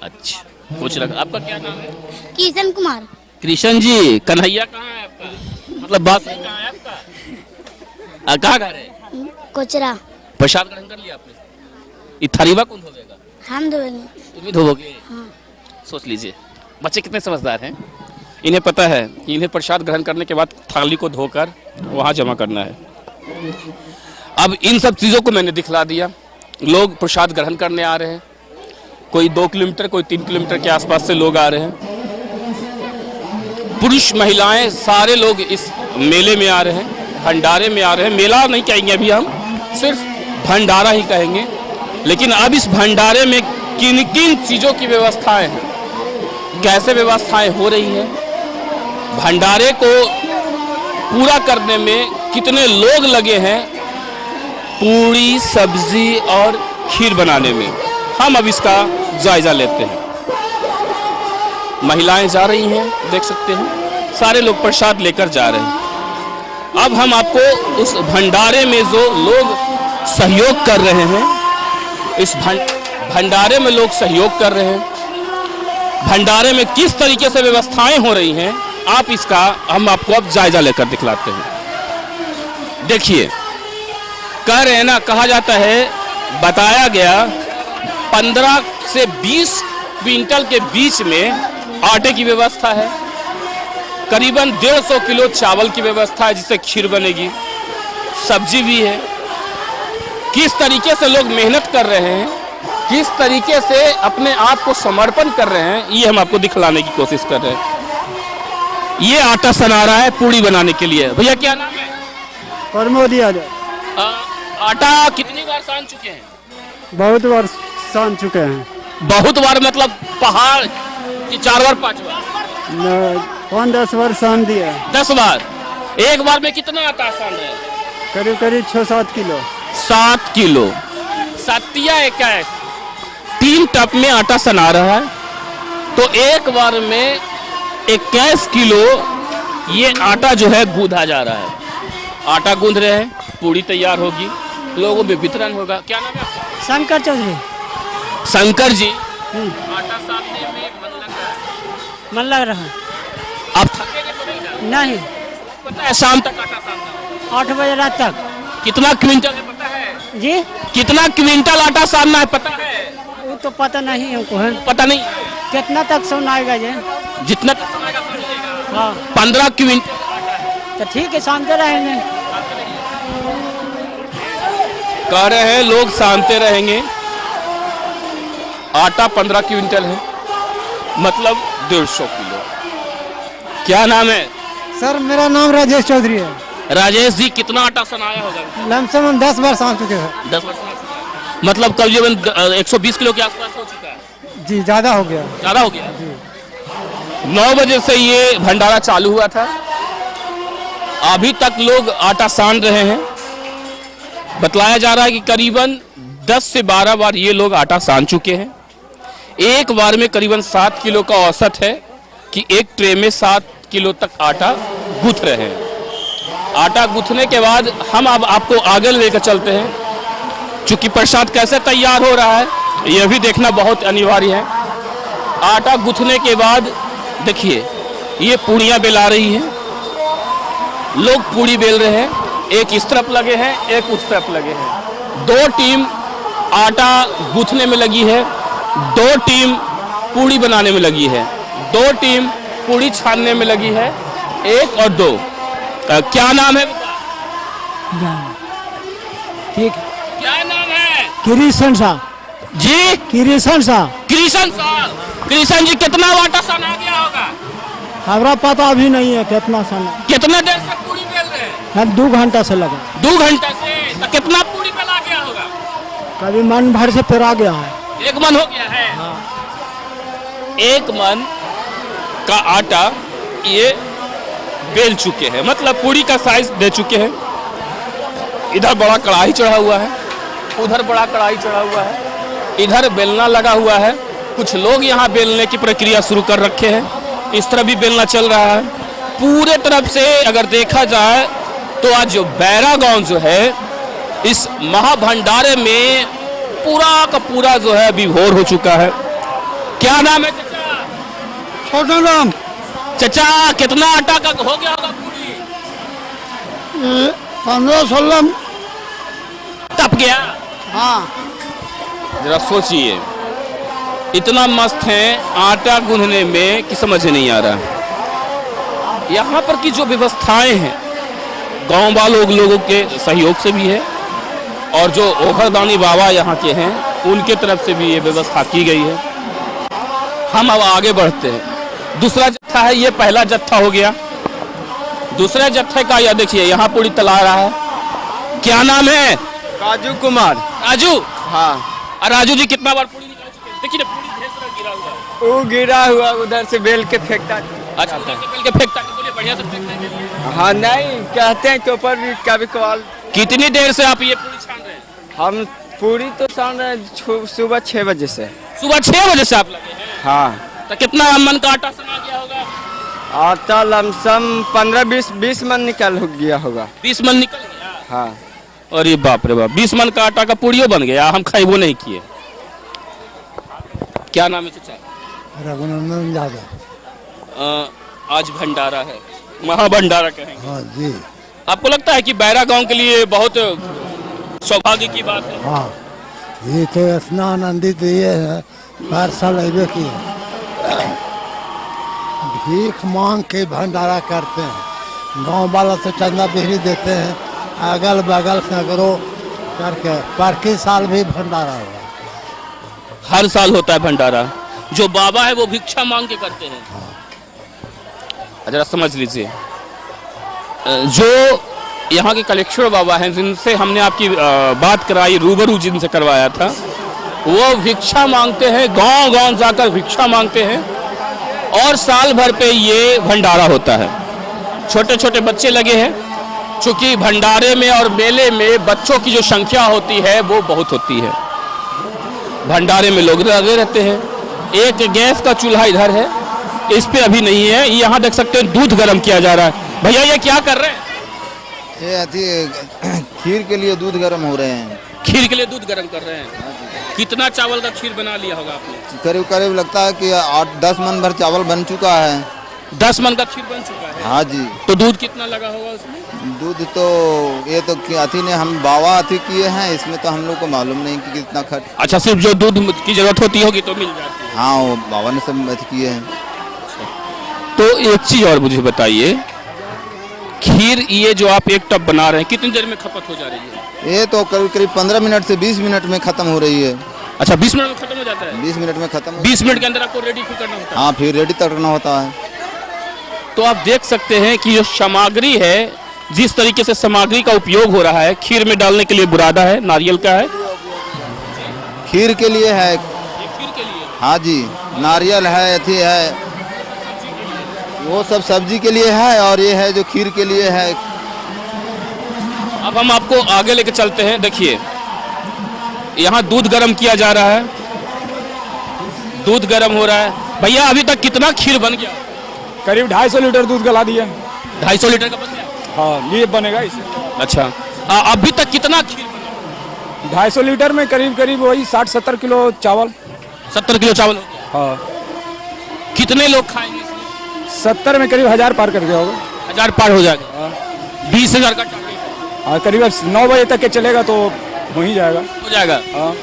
अच्छा, कोचरा। आपका क्या नाम है? किशन कुमार। कृष्ण जी। कन्हैया कहाँ है आपका? मतलब बात कहाँ है आपका? कहाँ घर है? कोचरा। प्रसाद ग्रहण कर लिया आपने? ये थारीवा कौन धोएगा? हम धोएंगे। तुम ही धोओगे? हाँ। सोच लीजिए बच्चे कितने समझदार हैं। इन्हें पता है कि इन्हें प्रसाद ग्रहण करने के बाद थाली को धोकर वहाँ जमा करना है। अब इन सब चीज़ों को मैंने दिखला दिया। लोग प्रसाद ग्रहण करने आ रहे हैं, कोई 2 किलोमीटर कोई 3 किलोमीटर के आसपास से लोग आ रहे हैं। पुरुष महिलाएं सारे लोग इस मेले में आ रहे हैं, भंडारे में आ रहे हैं। मेला नहीं कहेंगे अभी हम, सिर्फ भंडारा ही कहेंगे। लेकिन अब इस भंडारे में किन किन चीज़ों की व्यवस्थाएं हैं, कैसे व्यवस्थाएं हो रही हैं, भंडारे को पूरा करने में कितने लोग लगे हैं, पूरी सब्जी और खीर बनाने में, हम अब इसका जायजा लेते हैं। महिलाएं जा रही हैं, देख सकते हैं सारे लोग प्रसाद लेकर जा रहे हैं। अब हम आपको उस भंडारे में जो लोग सहयोग कर रहे हैं, इस भंडारे में लोग सहयोग कर रहे हैं, भंडारे में किस तरीके से व्यवस्थाएं हो रही हैं, आप इसका हम आपको अब जायजा लेकर दिखलाते हैं। देखिए, कह रहे हैं ना, कहा जाता है, बताया गया 15 से 20 क्विंटल के बीच में आटे की व्यवस्था है, करीबन 150 किलो चावल की व्यवस्था है जिससे खीर बनेगी, सब्जी भी है। किस तरीके से लोग मेहनत कर रहे हैं, किस तरीके से अपने आप को समर्पण कर रहे हैं, ये हम आपको दिखलाने की कोशिश कर रहे हैं। ये आटा सना रहा है पूड़ी बनाने के लिए। भैया क्या नाम है? प्रमोद यादव। आटा कितनी बार सान चुके हैं? बहुत बार सान चुके हैं। बहुत बार मतलब पहाड़ की 4 बार 5 बार? 5-10 बार सान दिया। 10 बार। एक बार में कितना आटा सान रहे हैं? करीब करीब 6-7 किलो। 7 किलो। 7 3 टप में आटा सना रहा है, तो एक बार में 21 किलो ये आटा जो है गूंधा जा रहा है। आटा गूंध रहे हैं, पूड़ी तैयार होगी, लोगों में वितरण होगा। क्या नाम है आपका? शंकर चौधरी। शंकर जी, आटा सानने में मन लग रहा है? मन लग रहा है। आप थकेंगे तो नहीं ना? नहीं। पता है शाम तक आटा सानना? 8 बजे रात तक। कितना क्विंटल है पता है? जी, कितना क्विंटल आटा सानना है पता है? वो तो पता नहीं हमको है। पता नहीं। कितना तक सुनाएगा जी? जितना तक समाएगा सान लीजिएगा। हाँ, 15 क्विंटल। तो ठीक है, शांति रहेंगे। कह रहे हैं लोग शांति रहेंगे। आटा 15 क्विंटल है, मतलब 150 किलो। क्या नाम है? सर मेरा नाम राजेश चौधरी है। राजेश जी, कितना आटा सनाया होगा? लमसम हम 10 बार सान चुके हैं। 10 बार सना चुका है। मतलब करीबन 120 किलो के आसपास हो चुका है। जी ज़्यादा हो गया। ज़्यादा हो गया। 9 बजे से ये भंडारा चालू हुआ था, अभी तक लोग आटा सान रहे हैं। बतलाया जा रहा है कि करीबन 10 से 12 बार ये लोग आटा सान चुके हैं। एक बार में करीबन 7 किलो का औसत है कि एक ट्रे में 7 किलो तक आटा गूंथ रहे हैं। आटा गूंथने के बाद हम अब आपको आगे लेकर चलते हैं। चूंकि प्रसाद कैसे तैयार हो रहा है यह भी देखना बहुत अनिवार्य है। आटा गूंथने के बाद देखिए, ये पूड़ियाँ बेला रही हैं, लोग पूड़ी बेल रहे हैं, एक इस तरफ लगे हैं, एक उस तरफ लगे हैं। 2 टीम आटा गूंथने में लगी है, 2 टीम पूड़ी बनाने में लगी है, 2 टीम पूड़ी छानने में लगी है, 1 और 2। क्या नाम है? ठीक। क्या नाम है? किरीशन सा। जी, किरीशन सा। कृष्ण साहब। कृष्ण जी, कितना आटा सना गया होगा? हमारा पता अभी नहीं है कितना सान। कितना देर से पूड़ी बेल रहे हैं? हम 2 घंटा से लगा। 2 घंटे से? तो कितना पूड़ी बेला गया होगा? कभी मन भर से पेरा गया है। 1 मन हो गया है। हाँ। 1 मन का आटा ये बेल चुके हैं, मतलब पूड़ी का साइज दे चुके हैं। इधर बड़ा कढ़ाई चढ़ा हुआ है, उधर बड़ा कढ़ाई चढ़ा हुआ है, इधर बेलना लगा हुआ है। कुछ लोग यहाँ बेलने की प्रक्रिया शुरू कर रखे हैं, इस तरह भी बेलना चल रहा है। पूरे तरफ से अगर देखा जाए तो आज जो बैरा गांव जो है इस महाभंडारे में पूरा का पूरा जो है विभोर हो चुका है। क्या नाम है चाचा? छोटा नाम। चाचा, कितना आटा का हो गया होगा पूरी? 15-16 तप गया। हाँ। जरा सोचिए, इतना मस्त हैं आटा गूंथने में कि समझ नहीं आ रहा। यहाँ पर की जो व्यवस्थाएं हैं गांव वालों लोगों के सहयोग से भी है और जो ओखरदानी बाबा यहाँ के हैं उनके तरफ से भी ये व्यवस्था की गई है। हम अब आगे बढ़ते हैं। दूसरा जत्था है, ये पहला जत्था हो गया। दूसरे जत्थे का यह देखिए यहाँ पूरी तला रहा है। क्या नाम है? राजू कुमार। राजू। हाँ। और राजू जी कितना बार पूरी निकाल चुके हैं? देखिए ना पूरी ढेर सारा गिरा हुआ है। वो गिरा हुआ उधर से बेल के फेंकता। अच्छा, उधर से बेल के फेंकता है, बोलिए बढ़िया से फेंकने के लिए। हाँ नहीं कहते हैं के ऊपर भी कभी कभार। कितनी देर से आप ये पूरी छान रहे हैं? हम पूरी तो छान रहे हैं सुबह 6 बजे से। सुबह 6 बजे से आप लगे हैं? हाँ। तो कितना मन का आटा सना गया होगा? आटा लमसम 15-20 मन निकल हो गया होगा। 20 मन निकल गया? हाँ। अरे बाप रे बाप, 20 मन का आटा का पूड़ियो बन गया। हम खाई वो नहीं किए। क्या नाम है चाचा? रघुनंदन यादव। आज भंडारा है, महाभंडारा कहेंगे। हाँ जी। आपको लगता है कि बैरा गांव के लिए बहुत सौभाग्य की बात है? हाँ, ये तो इतना आनंदित ये है, हर साल अबे की भीख मांग के भंडारा करते हैं। गांव वाला तो चंदा बिहरी देते हैं, अगल बगल सगरों करके पर के साल भी भंडारा हुआ। हर साल होता है भंडारा। जो बाबा है वो भिक्षा मांग के करते हैं। जरा समझ लीजिए, जो यहाँ के कलेक्टर बाबा हैं जिनसे हमने आपकी बात कराई, रूबरू जिनसे करवाया था, वो भिक्षा मांगते हैं, गांव गांव जाकर भिक्षा मांगते हैं और साल भर पे ये भंडारा होता है। छोटे छोटे बच्चे लगे हैं, चूंकि भंडारे में और मेले में बच्चों की जो संख्या होती है वो बहुत होती है। भंडारे में लोग लगे रहते हैं। एक गैस का चूल्हा इधर है, इस पे अभी नहीं है। यहाँ देख सकते हैं दूध गर्म किया जा रहा है। भैया ये क्या कर रहे हैं? ये खीर के लिए दूध गर्म हो रहे हैं। खीर के लिए दूध गर्म कर रहे हैं। कितना चावल का खीर बना लिया होगा आपने? करीब करीब लगता है कि 8-10 मन भर चावल बन चुका है। 10 मन का खीर बन चुका है? हाँ जी। तो दूध कितना लगा होगा उसमें? दूध तो ये तो अथी ने हम बाबा अथी किए हैं, इसमें तो हम लोग को मालूम नहीं कि कितना खर्च। अच्छा, सिर्फ जो दूध की जरूरत होती होगी तो मिल जाती है? हाँ, वो बाबा ने सब अथी किए हैं। तो एक चीज और मुझे बताइए, खीर ये जो आप एक टब बना रहे हैं कितनी देर में खपत हो जा रही है? ये तो करीब करीब 15 मिनट से 20 मिनट में खत्म हो रही है। अच्छा, 20 मिनट में खत्म हो जाता है? 20 मिनट में खत्म। 20 मिनट के अंदर आपको रेडी फिर करना होता है? हाँ, फिर रेडी करना होता है। तो आप देख सकते हैं कि जो सामग्री है, जिस तरीके से सामग्री का उपयोग हो रहा है, खीर में डालने के लिए बुरादा है, नारियल का है, खीर के लिए है। खीर के लिए? हाँ जी, नारियल है, अथी है, वो सब सब्जी के लिए है और ये है जो खीर के लिए है। अब हम आपको आगे लेके चलते हैं। देखिए यहाँ दूध गर्म किया जा रहा है, दूध गर्म हो रहा है। भैया अभी तक कितना खीर बन गया? करीब 250 लीटर दूध गला दिया। 250 लीटर का बन गया? हाँ, ये बनेगा इसे। अच्छा, अभी तक कितना खीर बना? 250 लीटर में करीब करीब वही 60-70 किलो चावल। 70 किलो चावल हो गया? हाँ। कितने लोग खाएंगे इसमें? 70 में करीब 1000 पार कर गया होगा। 1000 पार हो जाएगा? 20,000 का टारगेट है। हाँ, करीब 9 बजे तक के चलेगा तो हो ही जाएगा। हो जाएगा। हाँ।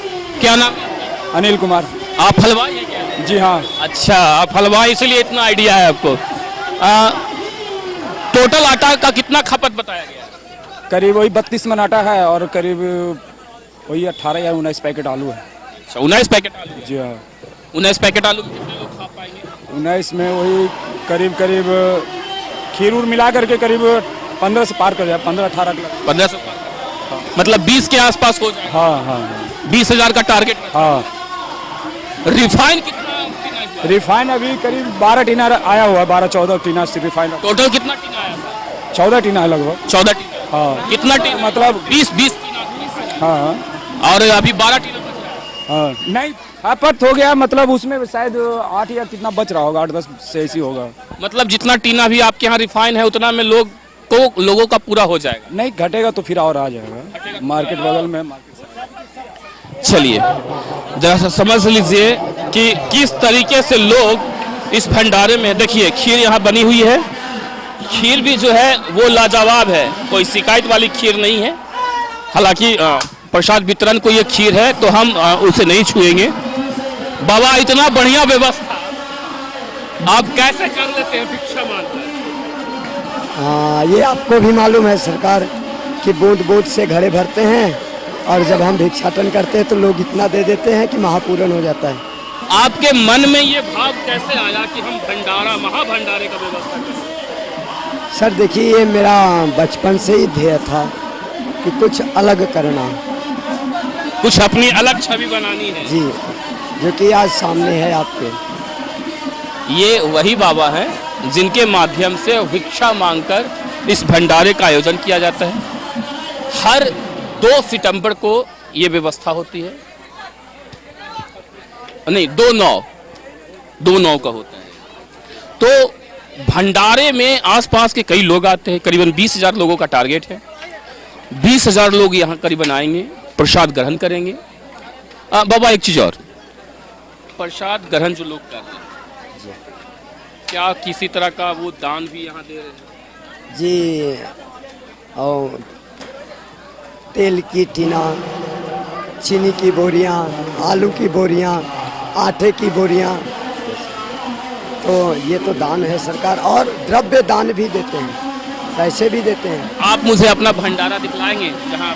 क्या नाम है? अनिल कुमार। आप हलवाई हैं क्या? जी हाँ। अच्छा, आप हलवाई इसलिए इतना आइडिया है आपको। टोटल आटा का कितना खपत बताया गया? करीब वही 32 मन आटा है और करीब वही 18 या 19 पैकेट आलू है। 19 पैकेट आलू? जी हाँ। 19 पैकेट आलू में कितने लोग खा पाएंगे? 19 में वही करीब करीब खीर उर मिला करके करीब 15 से पार कर जाए। 15-18 किलो। 15 से पार? मतलब 20 के आसपास हो जाए? हाँ हाँ। 20,000 का टारगेट? हाँ। रिफाइन कितना टीना है? रिफाइन अभी करीब 12 टीना आया हुआ है। 12-14 टीना से रिफाइन। टोटल कितना टीना आया था? 14 टीना है लगभग। 14 टीना? हाँ। कितना टीना? मतलब 20 टीना? हाँ। और अभी 12 टीना बच रहा है? हाँ, नहीं खपत हो गया, मतलब उसमें शायद 8 या कितना बच रहा होगा, 8-10 से ऐसी होगा। मतलब जितना टीना भी आपके यहाँ रिफाइन है उतना में लोगों का पूरा हो जाएगा? नहीं घटेगा तो फिर और आ जाएगा। मार्केट बगल में मार्केट। चलिए जरा सा समझ लीजिए कि किस तरीके से लोग इस भंडारे में, देखिए खीर यहाँ बनी हुई है। खीर भी जो है वो लाजवाब है, कोई शिकायत वाली खीर नहीं है। हालांकि प्रसाद वितरण को ये खीर है तो हम उसे नहीं छुएंगे। बाबा इतना बढ़िया व्यवस्था आप कैसे कर लेते हैं भिक्षा मांगकर? ये आपको भी मालूम है सरकार कि बूंद बूंद से घड़े भरते हैं और जब हम भिक्षाटन करते हैं तो लोग इतना दे देते हैं कि महापूरण हो जाता है। आपके मन में ये भाव कैसे आया कि हम भंडारा महाभंडारे का व्यवस्था करें? सर देखिए, ये मेरा बचपन से ही ध्येय था कि कुछ अलग करना, कुछ अपनी अलग छवि बनानी है जी, जो कि आज सामने है आपके। ये वही बाबा हैं जिनके माध्यम से भिक्षा मांगकर इस भंडारे का आयोजन किया जाता है। हर 2 सितंबर को ये व्यवस्था होती है, नहीं 2/9 का होता है। तो भंडारे में आसपास के कई लोग आते हैं, करीबन 20,000 लोगों का टारगेट है। 20,000 लोग यहाँ करीबन आएंगे, प्रसाद ग्रहण करेंगे। बाबा एक चीज और, प्रसाद ग्रहण जो लोग कर रहे हैं क्या किसी तरह का वो दान भी यहाँ दे रहे हैं? जी, और तेल की टीना, चीनी की बोरियां, आलू की बोरियां, आटे की बोरियां, तो ये तो दान है सरकार। और द्रव्य दान भी देते हैं, पैसे भी देते हैं। आप मुझे अपना भंडारा दिखलाएंगे जहाँ?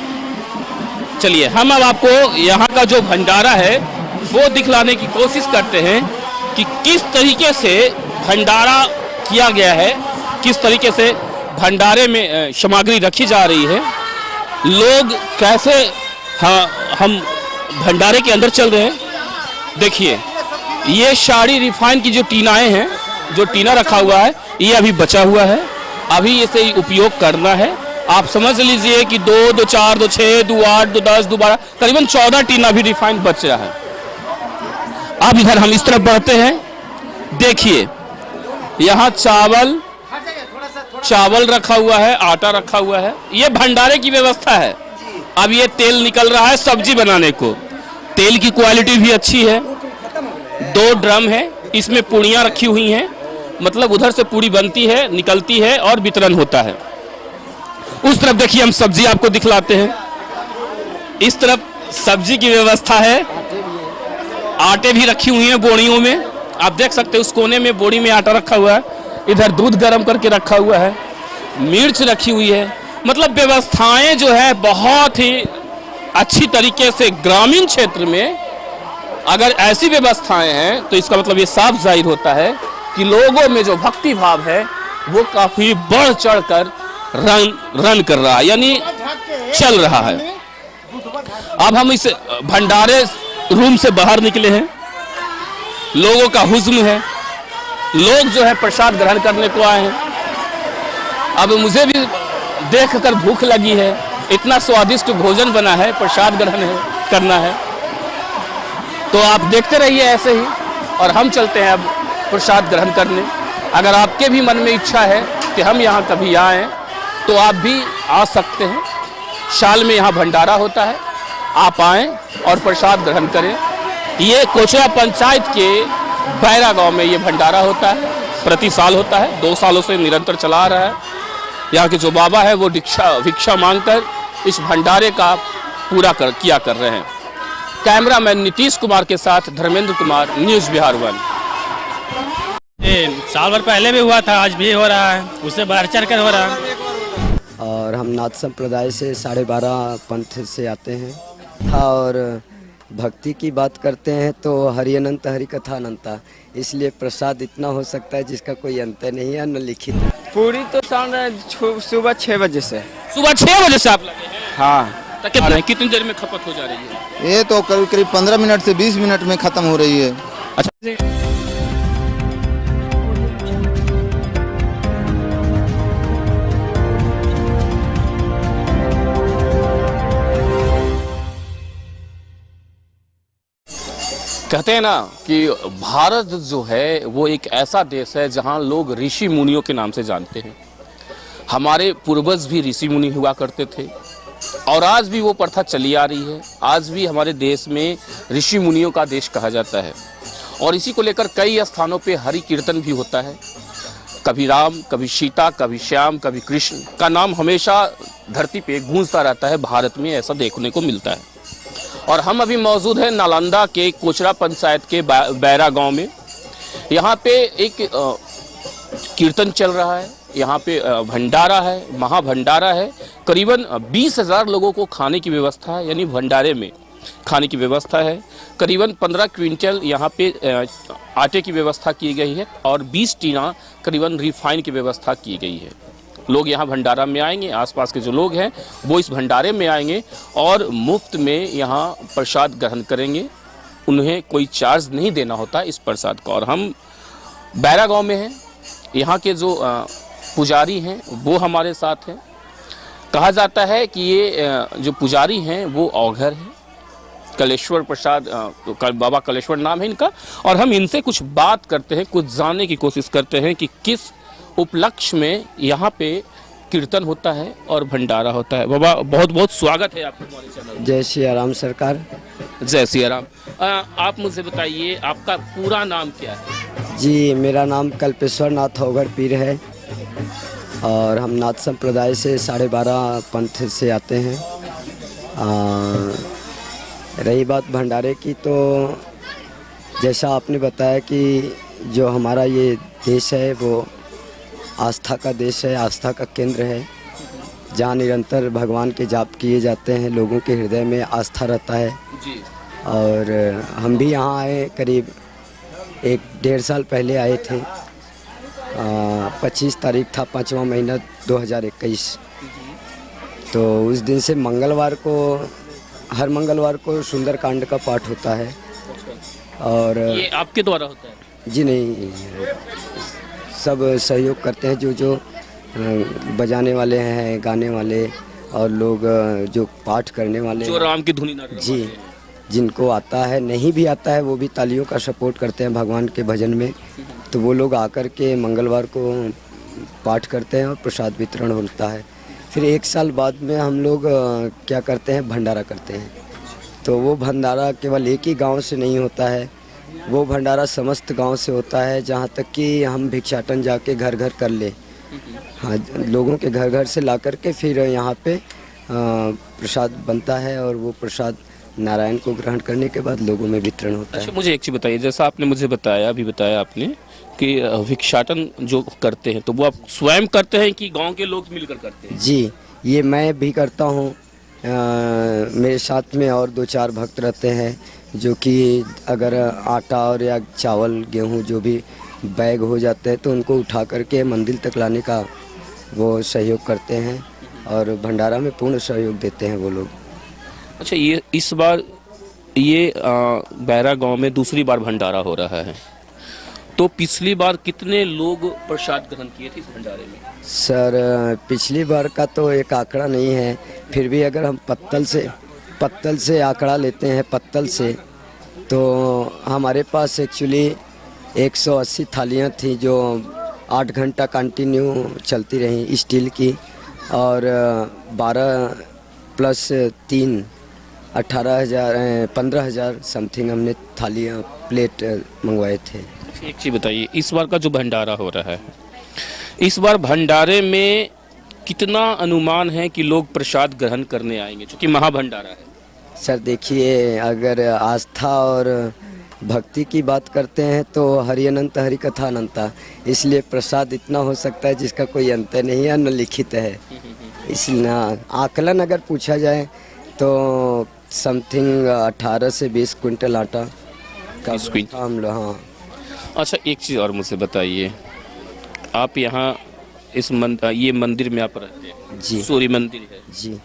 चलिए हम अब आपको यहाँ का जो भंडारा है वो दिखलाने की कोशिश करते हैं कि किस तरीके से भंडारा किया गया है, किस तरीके से भंडारे में सामग्री रखी जा रही है, लोग कैसे, हाँ हम भंडारे के अंदर चल रहे हैं। देखिए ये साड़ी रिफाइन की जो टीनाएं हैं, जो टीना रखा हुआ है ये अभी बचा हुआ है, अभी इसे उपयोग करना है। आप समझ लीजिए कि 2, 2, 4, 2, 6, 2, 8, 2, 10, 2, 12 करीबन 14 टीना भी रिफाइन बच रहा है। अब इधर हम इस तरफ बढ़ते हैं। देखिए यहाँ चावल रखा हुआ है, आटा रखा हुआ है, ये भंडारे की व्यवस्था है। अब ये तेल निकल रहा है सब्जी बनाने को, तेल की क्वालिटी भी अच्छी है। 2 ड्रम है, इसमें पूड़ियाँ रखी हुई हैं, मतलब उधर से पूड़ी बनती है, निकलती है और वितरण होता है। उस तरफ देखिए हम सब्जी आपको दिखलाते हैं। इस तरफ सब्जी की व्यवस्था है, आटे भी रखी हुई हैं बोरियों में, आप देख सकते हैं उस कोने में बोरी में आटा रखा हुआ है, इधर दूध गर्म करके रखा हुआ है, मिर्च रखी हुई है। मतलब व्यवस्थाएं जो है बहुत ही अच्छी तरीके से, ग्रामीण क्षेत्र में अगर ऐसी व्यवस्थाएं हैं तो इसका मतलब ये साफ जाहिर होता है कि लोगों में जो भक्ति भाव है वो काफी बढ़ चढ़ कर रन कर रहा है, यानी चल रहा है। अब हम इस भंडारे रूम से बाहर निकले हैं, लोगों का हुज्म है, लोग जो है प्रसाद ग्रहण करने को आए हैं। अब मुझे भी देखकर भूख लगी है, इतना स्वादिष्ट भोजन बना है, प्रसाद ग्रहण करना है, तो आप देखते रहिए ऐसे ही और हम चलते हैं अब प्रसाद ग्रहण करने। अगर आपके भी मन में इच्छा है कि हम यहाँ कभी आएँ तो आप भी आ सकते हैं। साल में यहाँ भंडारा होता है, आप आएँ और प्रसाद ग्रहण करें। ये कोचरा पंचायत के बैरा गांव में ये भंडारा होता है, प्रति साल होता है, 2 सालों से निरंतर चला आ रहा है। यहाँ के जो बाबा है वो भिक्षा मांगकर इस भंडारे का पूरा किया कर रहे हैं। कैमरामैन नीतीश कुमार के साथ धर्मेंद्र कुमार, न्यूज़ बिहार 1। साल भर पहले भी हुआ था, आज भी हो रहा है, उससे बढ़ चढ़ कर हो रहा है। और हम नाथ संप्रदाय से 12.5 पंथ से आते हैं और भक्ति की बात करते हैं तो हरि अनंत हरि कथा अनंता, इसलिए प्रसाद इतना हो सकता है जिसका कोई अंत नहीं है, न लिखित। पूरी तो सुबह 6 बजे से। सुबह 6 बजे से आप लगे हैं? हाँ। तो कितनी देर में खपत हो जा रही है? ये तो करीब करीब 15 मिनट से 20 मिनट में ख़त्म हो रही है। अच्छा, कहते हैं ना कि भारत जो है वो एक ऐसा देश है जहां लोग ऋषि मुनियों के नाम से जानते हैं। हमारे पूर्वज भी ऋषि मुनि हुआ करते थे और आज भी वो प्रथा चली आ रही है। आज भी हमारे देश में ऋषि मुनियों का देश कहा जाता है और इसी को लेकर कई स्थानों पे हरि कीर्तन भी होता है। कभी राम, कभी सीता, कभी श्याम, कभी कृष्ण का नाम हमेशा धरती पे गूंजता रहता है। भारत में ऐसा देखने को मिलता है और हम अभी मौजूद हैं नालंदा के कोचरा पंचायत के बैरा गांव में। यहाँ पे एक कीर्तन चल रहा है, यहाँ पे भंडारा है, महाभंडारा है। करीबन 20,000 लोगों को खाने की व्यवस्था है, यानी भंडारे में खाने की व्यवस्था है। करीबन 15 क्विंटल यहाँ पे आटे की व्यवस्था की गई है और 20 टीना करीबन रिफाइन की व्यवस्था की गई है। लोग यहाँ भंडारा में आएंगे, आसपास के जो लोग हैं वो इस भंडारे में आएंगे और मुफ्त में यहाँ प्रसाद ग्रहण करेंगे। उन्हें कोई चार्ज नहीं देना होता इस प्रसाद का। और हम बैरा गांव में हैं, यहाँ के जो पुजारी हैं वो हमारे साथ हैं। कहा जाता है कि ये जो पुजारी हैं वो औघर हैं, कलेश्वर प्रसाद, बाबा कलेश्वर नाम है इनका। और हम इनसे कुछ बात करते हैं, कुछ जानने की कोशिश करते हैं कि किस उपलक्ष्य में यहाँ पे कीर्तन होता है और भंडारा होता है। बाबा बहुत बहुत स्वागत है आपको हमारे चैनल। जय श्री राम सरकार। जय श्री राम। आप मुझे बताइए आपका पूरा नाम क्या है? जी, मेरा नाम कल्पेश्वर नाथ औघड़ पीर है और हम नाथ संप्रदाय से 12.5 पंथ से आते हैं। रही बात भंडारे की, तो जैसा आपने बताया कि जो हमारा ये देश है वो आस्था का देश है, आस्था का केंद्र है, जहाँ निरंतर भगवान के जाप किए जाते हैं, लोगों के हृदय में आस्था रहता है। जी। और हम भी यहाँ आए, करीब 1-1.5 साल पहले आए थे। 25 तारीख था 5वां महीना 2021। तो उस दिन से मंगलवार को, हर मंगलवार को सुंदरकांड का पाठ होता है। और ये आपके द्वारा होता है? जी नहीं, सब सहयोग करते हैं, जो बजाने वाले हैं, गाने वाले और लोग जो पाठ करने वाले, जो राम की धुनी ना जी, जिनको आता है, नहीं भी आता है वो भी तालियों का सपोर्ट करते हैं भगवान के भजन में। तो वो लोग आकर के मंगलवार को पाठ करते हैं और प्रसाद वितरण होता है। फिर 1 साल बाद में हम लोग क्या करते हैं, भंडारा करते हैं। तो वो भंडारा केवल एक ही गांव से नहीं होता है, वो भंडारा समस्त गांव से होता है, जहां तक कि हम भिक्षाटन जाके घर घर कर ले। हाँ, लोगों के घर घर से ला करके फिर यहाँ पे प्रसाद बनता है और वो प्रसाद नारायण को ग्रहण करने के बाद लोगों में वितरण होता है। अच्छा, मुझे एक चीज़ बताइए, जैसा आपने मुझे बताया, अभी बताया आपने कि भिक्षाटन जो करते हैं तो वो आप स्वयं करते हैं कि गांव के लोग मिलकर करते हैं? जी, ये मैं भी करता हूँ। मेरे साथ में और 2-4 भक्त रहते हैं जो कि अगर आटा और या चावल गेहूँ जो भी बैग हो जाते हैं तो उनको उठा करके मंदिर तक लाने का वो सहयोग करते हैं और भंडारा में पूर्ण सहयोग देते हैं वो लोग। अच्छा, ये इस बार ये बैरा गांव में दूसरी बार भंडारा हो रहा है, तो पिछली बार कितने लोग प्रसाद ग्रहण किए थे इस भंडारे में? सर, पिछली बार का तो एक आंकड़ा नहीं है, फिर भी अगर हम पत्तल से आंकड़ा लेते हैं, पत्तल से, तो हमारे पास एक्चुअली 180 थालियाँ थी जो 8 घंटा कंटिन्यू चलती रहीं स्टील की, और 12 + 3 15,000 समथिंग हमने थालियाँ प्लेट मंगवाए थे। एक चीज़ बताइए, इस बार का जो भंडारा हो रहा है, इस बार भंडारे में कितना अनुमान है कि लोग प्रसाद ग्रहण करने आएंगे, क्योंकि महाभंडारा है? सर देखिए, अगर आस्था और भक्ति की बात करते हैं तो हरि अनंत हरि कथा अनंता, इसलिए प्रसाद इतना हो सकता है जिसका कोई अंत नहीं है, न लिखित है। इसलिए आकलन अगर पूछा जाए तो समथिंग 18 से 20 क्विंटल आटा का हम लोग। हाँ। अच्छा, एक चीज़ और मुझे बताइए, आप यहाँ ये मंदिर में आप रहते हैं? जी, सूर्य मंदिर है जी।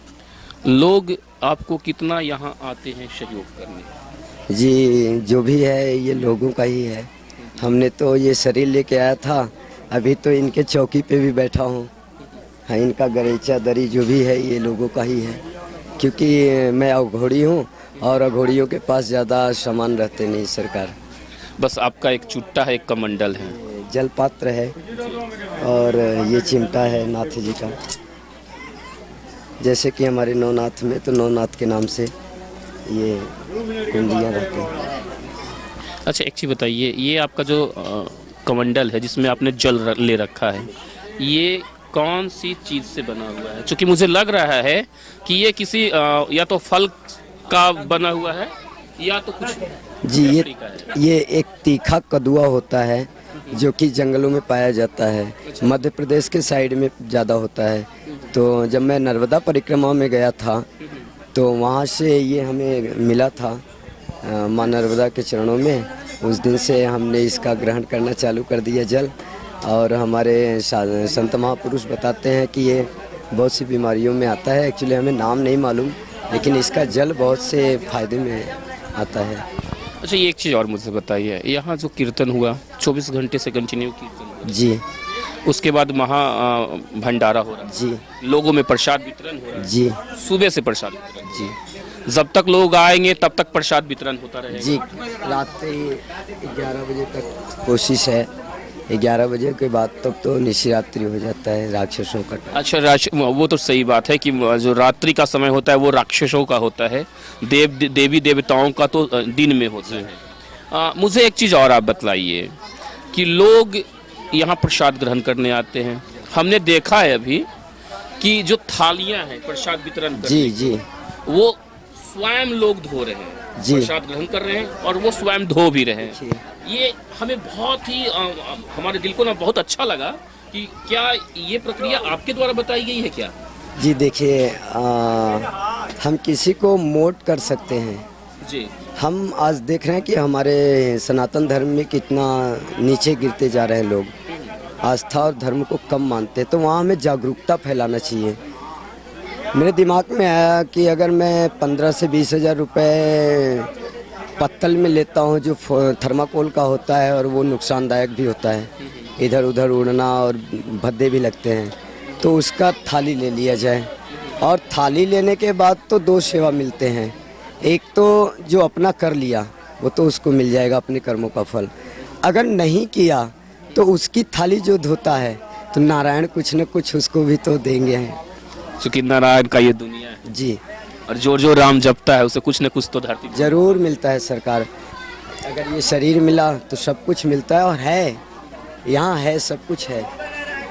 लोग आपको कितना यहाँ आते हैं सहयोग करने? जी, जो भी है ये लोगों का ही है। हमने तो ये शरीर लेके आया था, अभी तो इनके चौकी पे भी बैठा हूँ। हाँ, इनका गलीचा दरी जो भी है ये लोगों का ही है, क्योंकि मैं अघोड़ी हूँ और अघोड़ियों के पास ज़्यादा सामान रहते नहीं सरकार। बस आपका एक चुट्टा है, एक कमंडल है, जलपात्र है और ये चिमटा है नाथ जी का। जैसे कि हमारे नौनाथ में तो नौनाथ के नाम से ये कुंडियाँ रहती हैं। अच्छा, एक चीज़ बताइए, ये आपका जो कमंडल है जिसमें आपने जल ले रखा है, ये कौन सी चीज़ से बना हुआ है? क्योंकि मुझे लग रहा है कि ये किसी या तो फल का बना हुआ है या तो कुछ जी लकड़ी का है? ये एक तीखा कदुआ होता है जो कि जंगलों में पाया जाता है, मध्य प्रदेश के साइड में ज़्यादा होता है। तो जब मैं नर्मदा परिक्रमा में गया था तो वहाँ से ये हमें मिला था माँ नर्मदा के चरणों में। उस दिन से हमने इसका ग्रहण करना चालू कर दिया जल। और हमारे संत महापुरुष बताते हैं कि ये बहुत सी बीमारियों में आता है। एक्चुअली हमें नाम नहीं मालूम, लेकिन इसका जल बहुत से फायदे में आता है। अच्छा, ये एक चीज़ और मुझे बताइए, यहाँ जो कीर्तन हुआ 24 घंटे से कंटिन्यू कीर्तन हुआ, जी उसके बाद महा भंडारा हो रहा है, जी लोगों में प्रसाद वितरण हो रहा है, जी सुबह से प्रसाद वितरण, जी जब तक लोग आएंगे तब तक प्रसाद वितरण होता रहेगा। जी रात 11 बजे तक कोशिश है। 11 बजे के बाद तब तो निशिरात्रि हो जाता है राक्षसों का। अच्छा, वो तो सही बात है कि जो रात्रि का समय होता है वो राक्षसों का होता है, देवी देवताओं का तो दिन में होता है। मुझे एक चीज़ और आप बतलाइए कि लोग यहाँ प्रसाद ग्रहण करने आते हैं। हमने देखा है अभी कि जो थालियाँ हैं प्रसाद वितरण करने जी की, जी वो स्वयं लोग धो रहे हैं, जी। प्रसाद ग्रहण कर रहे हैं और वो स्वयं धो भी रहे हैं। जी। ये हमें बहुत ही हमारे दिल को ना बहुत अच्छा लगा कि क्या ये प्रक्रिया आपके द्वारा बताई गई है क्या? जी देखिए, हम किसी को मोट कर सकते हैं। जी हम आज देख रहे हैं कि हमारे सनातन धर्म में कितना नीचे गिरते जा रहे हैं लोग, आस्था और धर्म को कम मानते हैं। तो वहाँ हमें जागरूकता फैलाना चाहिए। मेरे दिमाग में आया कि अगर मैं 15 से 20 हज़ार रुपये पत्तल में लेता हूँ जो थर्माकोल का होता है और वो नुकसानदायक भी होता है, इधर उधर उड़ना और भद्दे भी लगते हैं, तो उसका थाली ले लिया जाए। और थाली लेने के बाद तो 2 सेवा मिलते हैं। एक तो जो अपना कर लिया वो तो उसको मिल जाएगा अपने कर्मों का फल। अगर नहीं किया तो उसकी थाली जो धोता है तो नारायण कुछ न कुछ उसको भी तो देंगे हैं। क्योंकि नारायण का ये दुनिया है जी, और जो जो राम जपता है उसे कुछ न कुछ तो धरती जरूर मिलता है सरकार। अगर ये शरीर मिला तो सब कुछ मिलता है, और है यहाँ है, सब कुछ है।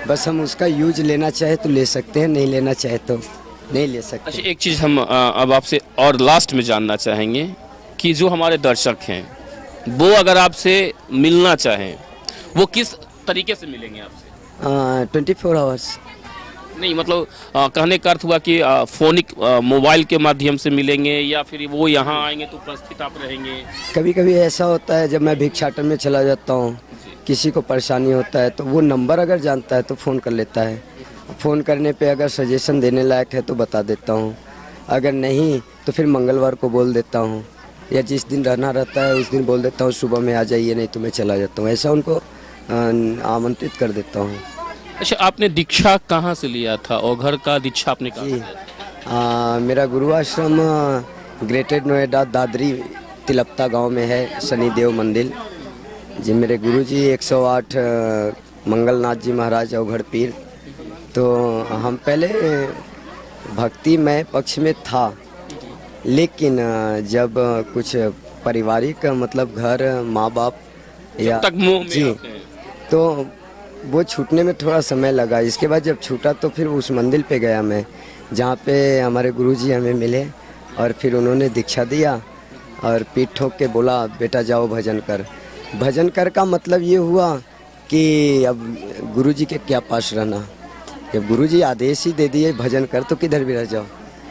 बस हम उसका यूज लेना चाहे तो ले सकते हैं, नहीं लेना चाहे तो नहीं ले सकते। अच्छा, एक चीज़ हम अब आपसे और लास्ट में जानना चाहेंगे कि जो हमारे दर्शक हैं वो अगर आपसे मिलना चाहें वो किस तरीके से मिलेंगे आपसे? 24 आवर्स नहीं, मतलब कहने का अर्थ हुआ कि फोनिक मोबाइल के माध्यम से मिलेंगे या फिर वो यहाँ आएंगे तो उपस्थित आप रहेंगे? कभी कभी ऐसा होता है जब मैं भिक्षाटन में चला जाता हूँ, किसी को परेशानी होता है तो वो नंबर अगर जानता है तो फ़ोन कर लेता है। फ़ोन करने पे अगर सजेशन देने लायक है तो बता देता हूँ, अगर नहीं तो फिर मंगलवार को बोल देता हूँ, या जिस दिन रहना रहता है उस दिन बोल देता हूँ सुबह में आ जाइए, नहीं तो मैं चला जाता हूँ। ऐसा उनको आमंत्रित कर देता हूँ। अच्छा, आपने दीक्षा कहाँ से लिया था और घर का दीक्षा आपने कहाँ से लिया था? मेरा गुरु आश्रम ग्रेटर नोएडा दादरी तिलपता गांव में है, शनिदेव मंदिर जी। मेरे गुरुजी 108 मंगलनाथ जी महाराज अवघड़ पीर। तो हम पहले भक्तिमय पक्ष में था, लेकिन जब कुछ पारिवारिक मतलब घर माँ बाप या तक मोह में जी, आते हैं। तो वो छूटने में थोड़ा समय लगा। इसके बाद जब छूटा तो फिर उस मंदिर पे गया मैं जहाँ पे हमारे गुरुजी हमें मिले, और फिर उन्होंने दीक्षा दिया और पीठ ठोक के बोला बेटा जाओ भजन कर। भजन कर का मतलब ये हुआ कि अब गुरुजी के क्या पास रहना, जब गुरुजी आदेश ही दे दिए भजन कर तो किधर भी रह जाओ,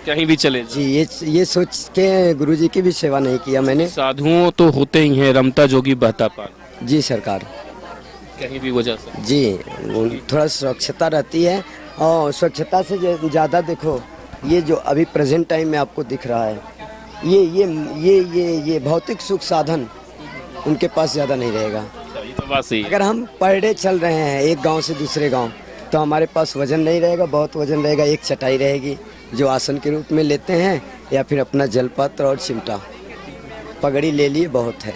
कहीं भी चले जाओ। जी। ये सोच के गुरुजी की भी सेवा नहीं किया मैंने। साधुओं तो होते ही हैं, रमता जोगी बहता पार। जी सरकार, कहीं भी वजह से जी वो थोड़ा स्वच्छता रहती है। और स्वच्छता से ज़्यादा देखो ये जो अभी प्रेजेंट टाइम में आपको दिख रहा है, ये भौतिक सुख साधन उनके पास ज़्यादा नहीं रहेगा। ये तो बात सही है। अगर हम पर डे चल रहे हैं एक गांव से दूसरे गांव, तो हमारे पास वजन नहीं रहेगा, बहुत वजन रहेगा। एक चटाई रहेगी जो आसन के रूप में लेते हैं, या फिर अपना जलपत्र और चिमटा, पगड़ी ले लिए बहुत है,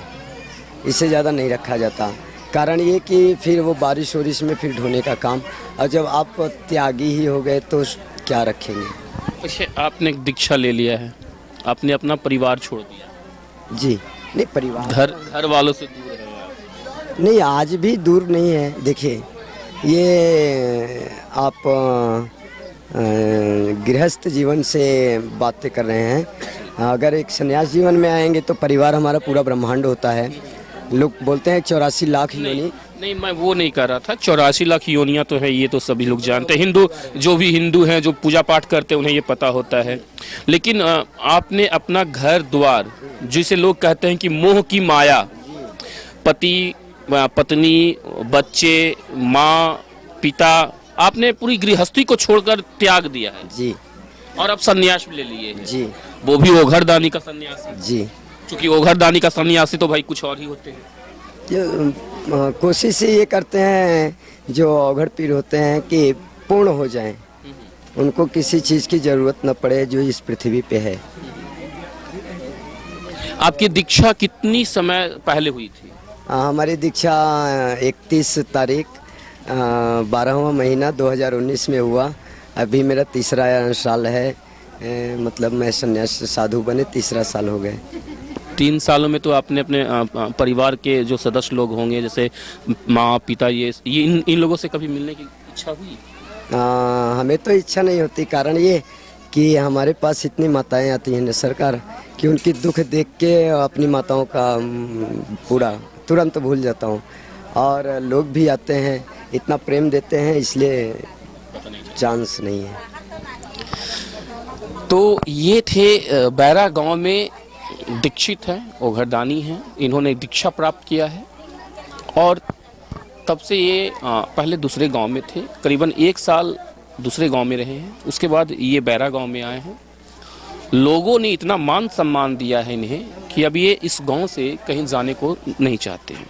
इससे ज़्यादा नहीं रखा जाता। कारण ये कि फिर वो बारिश वारिश में फिर ढोने का काम, और जब आप त्यागी ही हो गए तो क्या रखेंगे। अच्छा, आपने दीक्षा ले लिया है, आपने अपना परिवार छोड़ दिया। जी नहीं, परिवार घर वालों से दूर है आप। नहीं, आज भी दूर नहीं है। देखिए ये आप गृहस्थ जीवन से बातें कर रहे हैं। अगर एक संन्यास जीवन में आएंगे तो परिवार हमारा पूरा ब्रह्मांड होता है। लोग बोलते हैं 84 लाख योनि। नहीं, मैं वो नहीं कर रहा था। 84 लाख योनियां तो है, ये तो सभी लोग जानते हैं। हिंदू, जो भी हिंदू हैं, जो पूजा पाठ करते हैं, उन्हें ये पता होता है। लेकिन आपने अपना घर द्वार, जिसे लोग कहते हैं कि मोह की माया, पति पत्नी, बच्चे, माँ, पिता, आपने पूरी गृहस्थी को छोड़कर त्याग दिया है जी। और अब सन्यास ले लिए हैं। जी। वो भी ओघरदानी का सन्यासी। जी। क्योंकि ओघरदानी का सन्यासी तो भाई कुछ और ही होते हैं। कोशिश ये करते हैं जो अवघड़ पीर होते हैं कि पूर्ण हो जाएं, उनको किसी चीज़ की ज़रूरत न पड़े जो इस पृथ्वी पे है। आपकी दीक्षा कितनी समय पहले हुई थी? हमारी दीक्षा 31 तारीख 12वां महीना 2019 में हुआ। अभी मेरा तीसरा साल है, मतलब मैं सन्यास साधु बने 3 साल हो गए। 3 सालों में तो आपने अपने परिवार के जो सदस्य लोग होंगे, जैसे माँ, पिता, ये इन लोगों से कभी मिलने की इच्छा हुई? हमें तो इच्छा नहीं होती, कारण ये कि हमारे पास इतनी माताएं आती हैं न सरकार, कि उनकी दुख देख के अपनी माताओं का पूरा तुरंत भूल जाता हूँ। और लोग भी आते हैं, इतना प्रेम देते हैं, इसलिए चांस नहीं है। तो ये थे बैरा गांव में दीक्षित हैं, ओघरदानी हैं। इन्होंने दीक्षा प्राप्त किया है और तब से ये पहले दूसरे गांव में थे, करीबन 1 साल दूसरे गांव में रहे हैं। उसके बाद ये बैरा गांव में आए हैं। लोगों ने इतना मान सम्मान दिया है इन्हें कि अब ये इस गांव से कहीं जाने को नहीं चाहते हैं।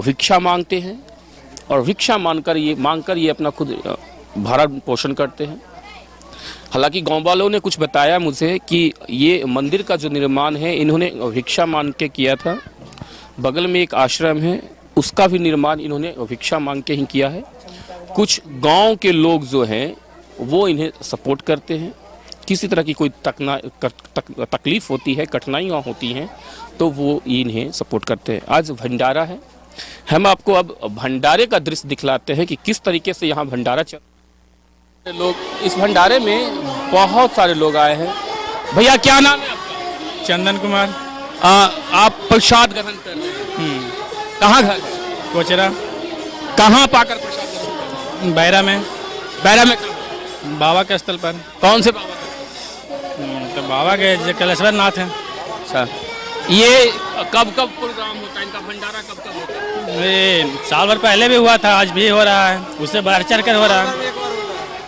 भिक्षा मांगते हैं और भिक्षा मांगकर ये अपना खुद भरण पोषण करते हैं। हालांकि गांव वालों ने कुछ बताया मुझे कि ये मंदिर का जो निर्माण है इन्होंने भिक्षा मांग के किया था। बगल में एक आश्रम है, उसका भी निर्माण इन्होंने भिक्षा मांग के ही किया है। कुछ गांव के लोग जो हैं वो इन्हें सपोर्ट करते हैं। किसी तरह की कोई तकलीफ होती है, कठिनाइयाँ होती हैं, तो वो इन्हें सपोर्ट करते हैं। आज भंडारा है, हम आपको अब भंडारे का दृश्य दिखलाते हैं कि किस तरीके से यहाँ भंडारा चल। लोग इस भंडारे में बहुत सारे लोग आए हैं। भैया क्या नाम है आपका? चंदन कुमार। आप प्रसाद ग्रहण कर रहे हैं, कहाँ घर? कोचरा। कहाँ पाकर प्रसाद ग्रहण? बैरा में। बैरा में बाबा के स्थल पर। कौन से बाबा? तो बाबा के जो कलेश्वर नाथ हैं। अच्छा, ये कब प्रोग्राम होता है इनका? भंडारा कब होता है? ये साल भर पहले भी हुआ था, आज भी हो रहा है, उससे बढ़ चढ़ कर हो रहा है।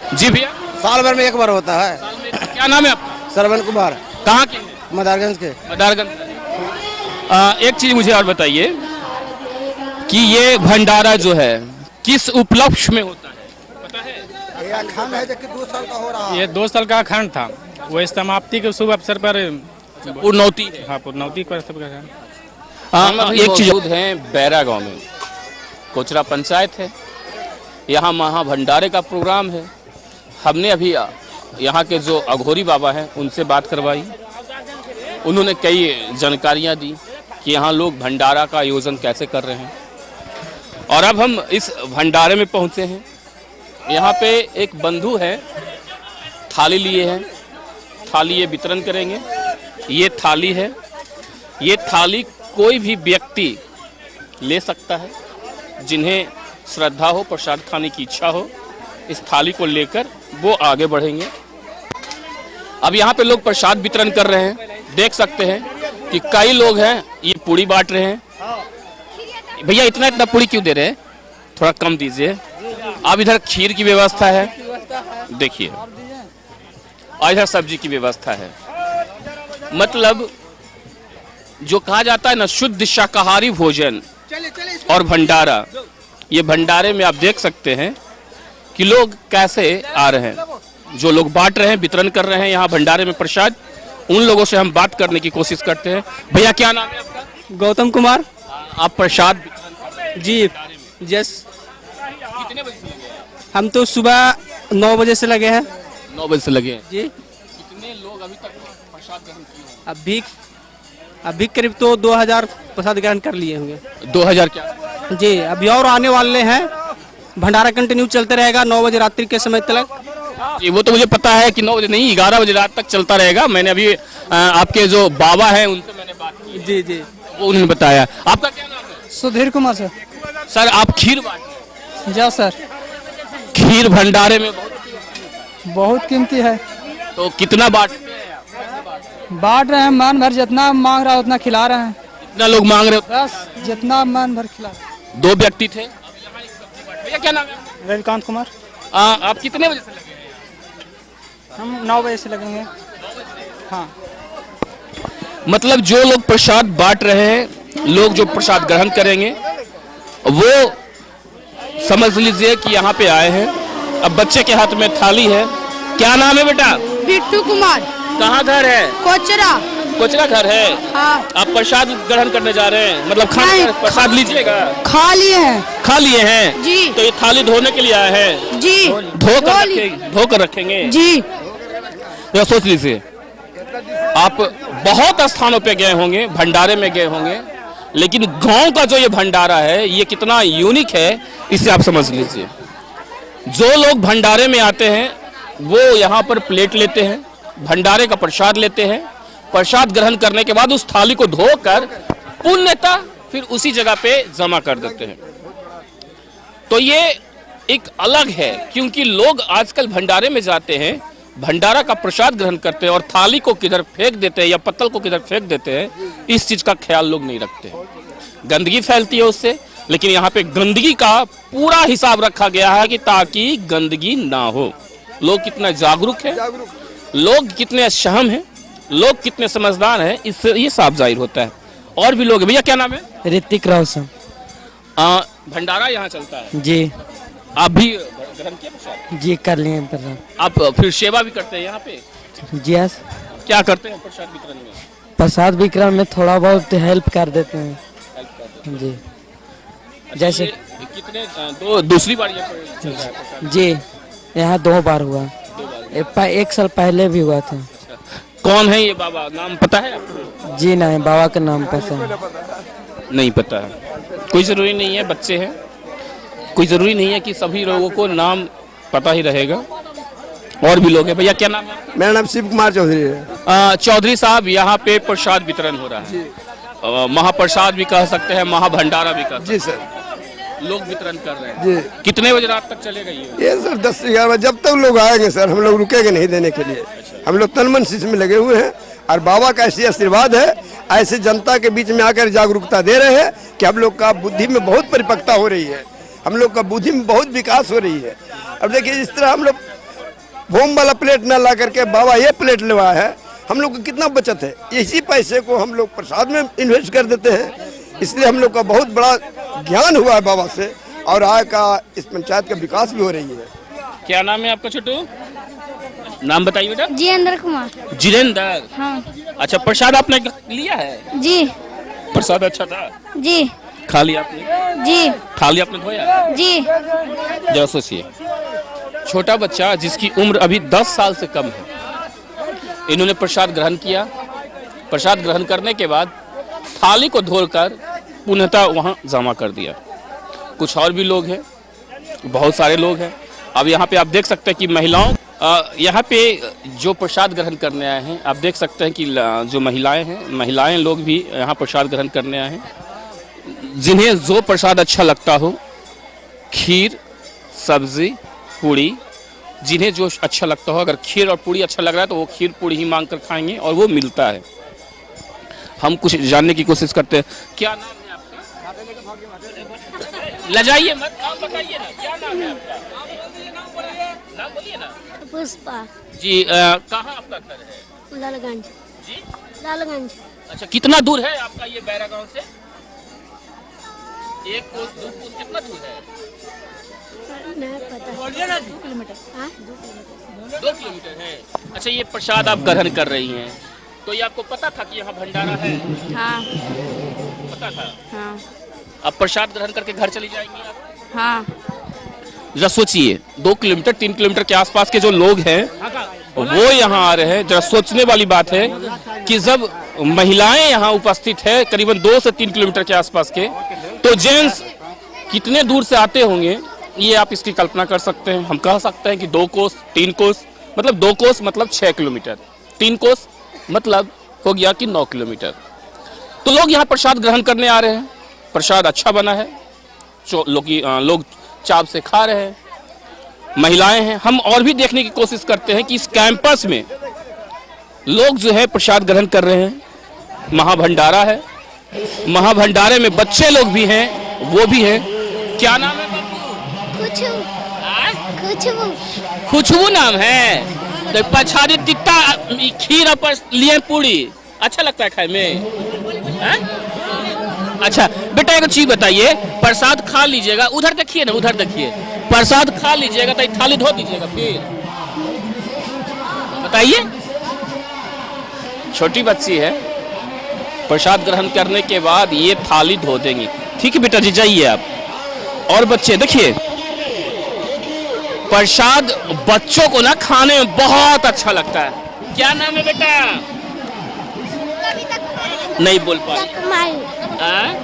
जी भैया, साल भर में 1 बार होता है। क्या नाम है आपका? श्रवण कुमार। कहाँ के? मदारगंज के। मदारगंज। एक चीज मुझे और बताइए कि ये भंडारा जो है किस उपलक्ष्य में होता है, पता है? ये अखंड है, जबकि 2 साल का हो रहा है। ये 2 साल का अखंड था, वो समाप्ति के शुभ अवसर पर पूर्णौती है। हाँ, पूर्णौती पर है। एक चीज है, बैरा गांव में कोचरा पंचायत है, यहाँ महाभंडारे का प्रोग्राम है। हमने अभी यहाँ के जो अघोरी बाबा हैं उनसे बात करवाई। उन्होंने कई जानकारियाँ दी कि यहाँ लोग भंडारा का आयोजन कैसे कर रहे हैं। और अब हम इस भंडारे में पहुँचे हैं। यहाँ पे एक बंधु है, थाली लिए हैं, थाली ये वितरण करेंगे। ये थाली है, ये थाली कोई भी व्यक्ति ले सकता है, जिन्हें श्रद्धा हो, प्रसाद खाने की इच्छा हो, इस थाली को लेकर वो आगे बढ़ेंगे। अब यहाँ पे लोग प्रसाद वितरण कर रहे हैं, देख सकते हैं कि कई लोग हैं ये पूड़ी बांट रहे हैं। भैया इतना पूड़ी क्यों दे रहे हैं? थोड़ा कम दीजिए। अब इधर खीर की व्यवस्था है, देखिए, और इधर सब्जी की व्यवस्था है। मतलब जो कहा जाता है ना, शुद्ध शाकाहारी भोजन और भंडारा, ये भंडारे में आप देख सकते हैं कि लोग कैसे आ रहे हैं। जो लोग बांट रहे हैं, वितरण कर रहे हैं यहाँ भंडारे में प्रसाद, उन लोगों से हम बात करने की कोशिश करते हैं। भैया क्या नाम है आपका? गौतम कुमार। आप प्रसाद जी यस। कितने बजे से लगे हैं? हम तो सुबह 9 बजे से लगे हैं। 9 बजे से लगे हैं जी। कितने लोग अभी तक प्रसाद ग्रहण किए? अभी करीब तो 2000 प्रसाद ग्रहण कर लिए होंगे। 2000 क्या? जी, अभी और आने वाले हैं। भंडारा कंटिन्यू चलते रहेगा 9 बजे रात्रि के समय तक। जी वो तो मुझे पता है कि 9 बजे नहीं 11 बजे रात तक चलता रहेगा। मैंने अभी आपके जो बाबा हैं उनसे मैंने बात की, जी जी। वो उन्होंने बताया। आपका क्या नाम है? सुधीर कुमार सर। सर आप खीर बांट जा सर। खीर भंडारे में बहुत कीमती है। तो कितना बांटते हैं? बांट रहे हैं, मन भर जितना मांग रहा है उतना खिला रहे हैं। कितना लोग मांग रहे हो? बस जितना मन भर खिला। 2 व्यक्ति थे। भैया क्या नाम है? रविकांत कुमार। आप कितने बजे से लगे हैं? हम 9 बजे से लगेंगे। हाँ। मतलब जो लोग प्रसाद बांट रहे हैं, लोग जो प्रसाद ग्रहण करेंगे, वो समझ लीजिए कि यहाँ पे आए हैं। अब बच्चे के हाथ में थाली है। क्या नाम है बेटा? बिट्टू कुमार। कहाँ घर है? कोचरा। कोचरा घर है। हाँ। आप प्रसाद ग्रहण करने जा रहे हैं, मतलब खाना प्रसाद लीजिएगा? खा लिए हैं। खा लिए हैं जी। तो ये थाली धोने के लिए आए हैं? जी। धो कर रखेंगे जी। तो सोच लीजिए, आप बहुत स्थानों पे गए होंगे, भंडारे में गए होंगे, लेकिन गांव का जो ये भंडारा है ये कितना यूनिक है इसे आप समझ लीजिए। जो लोग भंडारे में आते हैं वो यहाँ पर प्लेट लेते हैं, भंडारे का प्रसाद लेते हैं। प्रसाद ग्रहण करने के बाद उस थाली को धोकर पुण्यता फिर उसी जगह पे जमा कर देते हैं। तो ये एक अलग है, क्योंकि लोग आजकल भंडारे में जाते हैं, भंडारा का प्रसाद ग्रहण करते हैं और थाली को किधर फेंक देते हैं या पत्तल को किधर फेंक देते हैं, इस चीज का ख्याल लोग नहीं रखते। गंदगी फैलती है उससे, लेकिन यहाँ पे गंदगी का पूरा हिसाब रखा गया है कि ताकि गंदगी ना हो। लोग कितना जागरूक है, लोग कितने सहम हैं, लोग कितने समझदार हैं, इससे ये साफ जाहिर होता है। और भी लोग, भैया क्या नाम है? ऋतिक रोशन। भंडारा यहाँ चलता है जी। आप भी ग्रहण किए प्रसाद? जी कर लिए प्रसाद। आप फिर सेवा भी करते हैं यहाँ पे? जी यस। क्या करते हैं प्रसाद वितरण में? प्रसाद वितरण में थोड़ा बहुत हेल्प कर देते हैं। जी। जैसे कितने दूसरी बार ये चल रहा है प्रसाद? जी यहाँ 2 बार हुआ। 1 साल पहले भी हुआ था। कौन है ये बाबा, नाम पता है आपको? जी नहीं, बाबा का नाम पता है नहीं पता है। कोई जरूरी नहीं है, बच्चे हैं, कोई जरूरी नहीं है कि सभी लोगों को नाम पता ही रहेगा। और भी लोग हैं। भैया क्या नाम है? मेरा नाम शिव कुमार चौधरी है। चौधरी साहब, यहाँ पे प्रसाद वितरण हो रहा है। महाप्रसाद भी कह सकते हैं, महाभंडारा भी कह सकते हैं। जी सर। लोग वितरण कर रहे हैं। जी। कितने बजे रात तक चलेगा ये? सर 10 से 11 जब तक लोग आएंगे सर, हम लोग रुकेंगे नहीं देने के लिए। हम लोग तन मन से इसमें लगे हुए हैं और बाबा का ऐसी आशीर्वाद है, ऐसे जनता के बीच में आकर जागरूकता दे रहे हैं कि हम लोग का बुद्धि में बहुत परिपक्वता हो रही है, हम लोग का बुद्धि में बहुत विकास हो रही है। अब देखिए इस तरह हम लोग भोम वाला प्लेट ना ला करके बाबा ये प्लेट लेवा है, हम लोग को कितना बचत है। इसी पैसे को हम लोग प्रसाद में इन्वेस्ट कर देते हैं, इसलिए हम लोग का बहुत बड़ा ज्ञान हुआ है बाबा से और आय का इस पंचायत का विकास भी हो रही है। क्या नाम है आपका छोटू? नाम बताइए बेटा। जितेंद्र कुमार। जितेंद्र। हाँ। अच्छा, प्रसाद आपने लिया है? जी। प्रसाद अच्छा था? जी। खा लिया आपने? जी। थाली आपने धोया? जी। जरा सोचिए, छोटा बच्चा जिसकी उम्र अभी 10 साल से कम है, इन्होंने प्रसाद ग्रहण किया। प्रसाद ग्रहण करने के बाद थाली को धोकर पुनः वहाँ जमा कर दिया। कुछ और भी लोग हैं, बहुत सारे लोग हैं। अब यहाँ पे आप देख सकते हैं कि महिलाओं यहाँ पे जो प्रसाद ग्रहण करने आए हैं, आप देख सकते हैं कि जो महिलाएं हैं, महिलाएं लोग भी यहाँ प्रसाद ग्रहण करने आए हैं। जिन्हें जो प्रसाद अच्छा लगता हो, खीर, सब्जी, पूड़ी, जिन्हें जो अच्छा लगता हो, अगर खीर और पूड़ी अच्छा लग रहा है तो वो खीर पूड़ी ही मांग कर खाएंगे और वो मिलता है। हम कुछ जानने की कोशिश करते हैं। क्या नाम है आपका? लजाइए मत, नाम बताइए ना, क्या नाम है आपका? नाम बोलिए ना। पुष्पा। जी, कहाँ आपका घर है? लालगंज। जी, लालगंज। अच्छा, कितना दूर है आपका ये बैरा गांव से? 1 कोस 2 कोस कितना दूर है? नहीं पता। 2 किलोमीटर। हाँ 2 किलोमीटर है। अच्छा, ये प्रसाद आप ग्रहण कर रही हैं, तो ये आपको पता था कि यहाँ भंडारा है? हाँ। पता था? हाँ। अब प्रसाद ग्रहण करके घर चली जाएंगी आप? हाँ। जरा सोचिए, 2 किलोमीटर 3 किलोमीटर के आसपास के जो लोग हैं वो यहाँ आ रहे हैं। जरा सोचने वाली बात है कि जब महिलाएं यहाँ उपस्थित है करीबन 2 से 3 किलोमीटर के आसपास के, तो जेंट्स कितने दूर से आते होंगे ये आप इसकी कल्पना कर सकते हैं। हम कह सकते हैं कि 2 कोस 3 कोस मतलब 2 कोस मतलब 6 किलोमीटर, 3 कोस मतलब हो गया कि 9 किलोमीटर। तो लोग यहाँ प्रसाद ग्रहण करने आ रहे हैं। प्रसाद अच्छा बना है, लोग चाव से खा रहे हैं, महिलाएं हैं। हम और भी देखने की कोशिश करते हैं कि इस कैंपस में लोग जो है प्रसाद ग्रहण कर रहे हैं। महाभंडारा है, महाभंडारे में बच्चे लोग भी हैं, वो भी हैं। क्या नाम है बाबू? खुशबू। खुशबू नाम है। तो प्रसादी तित्ता खीर पर लिए पूरी अच्छा लगता है खाए में, है? अच्छा बेटा एक चीज बताइए, प्रसाद खा लीजिएगा, उधर देखिए ना, उधर देखिए, प्रसाद खा लीजिएगा तो थाली धो दीजिएगा, फिर बताइए। छोटी बच्ची है, प्रसाद ग्रहण करने के बाद ये थाली धो देंगी। ठीक है बेटा जी, जाइए आप। और बच्चे देखिए, प्रसाद बच्चों को ना खाने में बहुत अच्छा लगता है। क्या नाम है बेटा? नहीं बोल पा रही।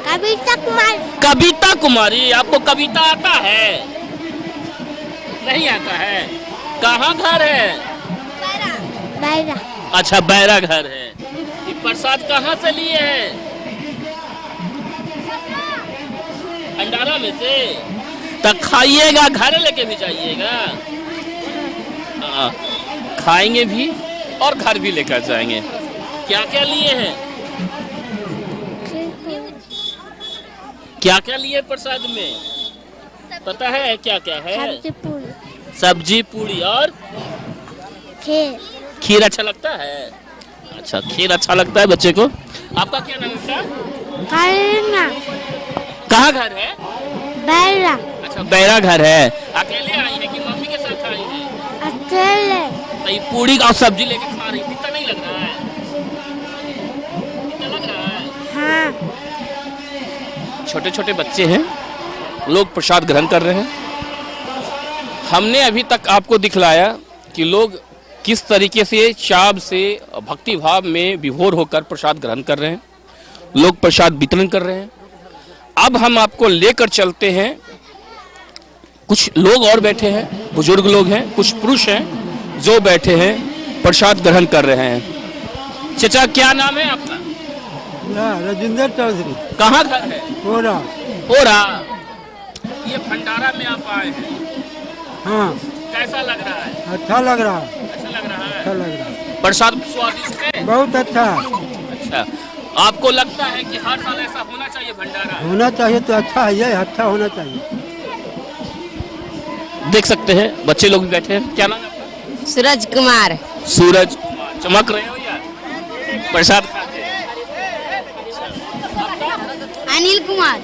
कविता कुमारी। कविता कुमारी। आपको कविता आता है? नहीं आता है। कहाँ घर है? बैरा। अच्छा बैरा घर है। ये प्रसाद कहाँ से लिए हैं? भंडारा में से। तो खाइएगा, घर लेके भी जाइएगा। खाएंगे भी और घर भी लेकर जाएंगे। क्या क्या लिए हैं? क्या क्या लिए प्रसाद में पता है? क्या क्या है? सब्जी पूरी और खीर। खीर अच्छा लगता है? अच्छा खीर अच्छा लगता है बच्चे को। आपका क्या नाम है? कहाँ घर है? बैरा। अच्छा बैरा घर है। अकेले आई है कि मम्मी के साथ आई है? अकेले। तो ये पूरी और सब्जी लेके खा रही, कितना नहीं लग रहा है? कितना लग रहा है? हाँ। छोटे छोटे बच्चे हैं, लोग प्रसाद ग्रहण कर रहे हैं। हमने अभी तक आपको दिखलाया कि लोग किस तरीके से चाव से भक्ति भाव में विभोर होकर प्रसाद ग्रहण कर रहे हैं, लोग प्रसाद वितरण कर रहे हैं। अब हम आपको लेकर चलते हैं, कुछ लोग और बैठे हैं, बुजुर्ग लोग हैं, कुछ पुरुष हैं जो बैठे हैं प्रसाद ग्रहण कर रहे हैं। चाचा क्या नाम है आपका? राजेंद्र चौधरी। कहाँ घर है? ओरा। ओरा। ये भंडारा में आप आए हैं, हाँ। कैसा लग रहा है? अच्छा लग रहा है। अच्छा लग रहा है। अच्छा लग रहा है। प्रसाद स्वादिष्ट है? बहुत अच्छा। अच्छा, आपको लगता है कि हर साल ऐसा होना चाहिए भंडारा? होना चाहिए तो अच्छा है, ये अच्छा होना चाहिए। देख सकते हैं बच्चे लोग भी बैठे हैं। क्या नाम है आपका? सूरज कुमार। सूरज कुमार। चमक रहे हो यार प्रसाद खा के। अनिल कुमार।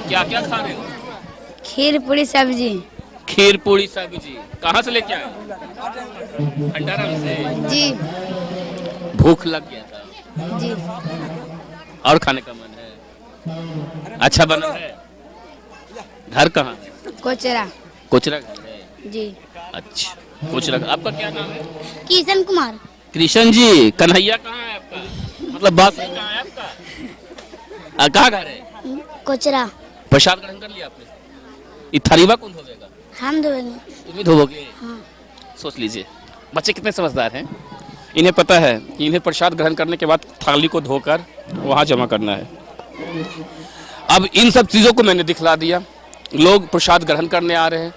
क्या क्या खा रहे हो? खीर पूरी सब्जी। खीर पूरी सब्जी। कहाँ से लेके आए? भंडारा में से। जी। भूख लग गया था जी। और खाने का मन है। अच्छा बना है। घर कहाँ है? कोचरा। कोचरा घर है। जी। अच्छा कोचरा। आपका क्या नाम है? किशन कुमार। कृष्ण जी। कन्हैया कहाँ है आपका? मतलब बात कहाँ है आपका? कहाँ घर है? कोचरा। प्रसाद ग्रहण कर लिया आपने? ये थारीवा कौन धोएगा? हम धोएंगे। तुम भी धोओगे? हाँ। सोच लीजिए बच्चे कितने समझदार हैं। इन्हें पता है कि इन्हें प्रसाद ग्रहण करने के बाद थाली को धोकर वहाँ जमा करना है। अब इन सब चीज़ों को मैंने दिखला दिया। लोग प्रसाद ग्रहण करने आ रहे हैं,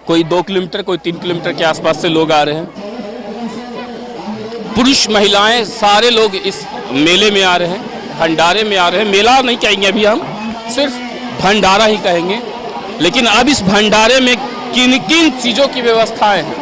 कोई 2 किलोमीटर कोई 3 किलोमीटर के आसपास से लोग आ रहे हैं। पुरुष महिलाएं सारे लोग इस मेले में आ रहे हैं, भंडारे में आ रहे हैं। मेला नहीं कहेंगे अभी, हम सिर्फ भंडारा ही कहेंगे। लेकिन अब इस भंडारे में किन किन चीज़ों की व्यवस्थाएं हैं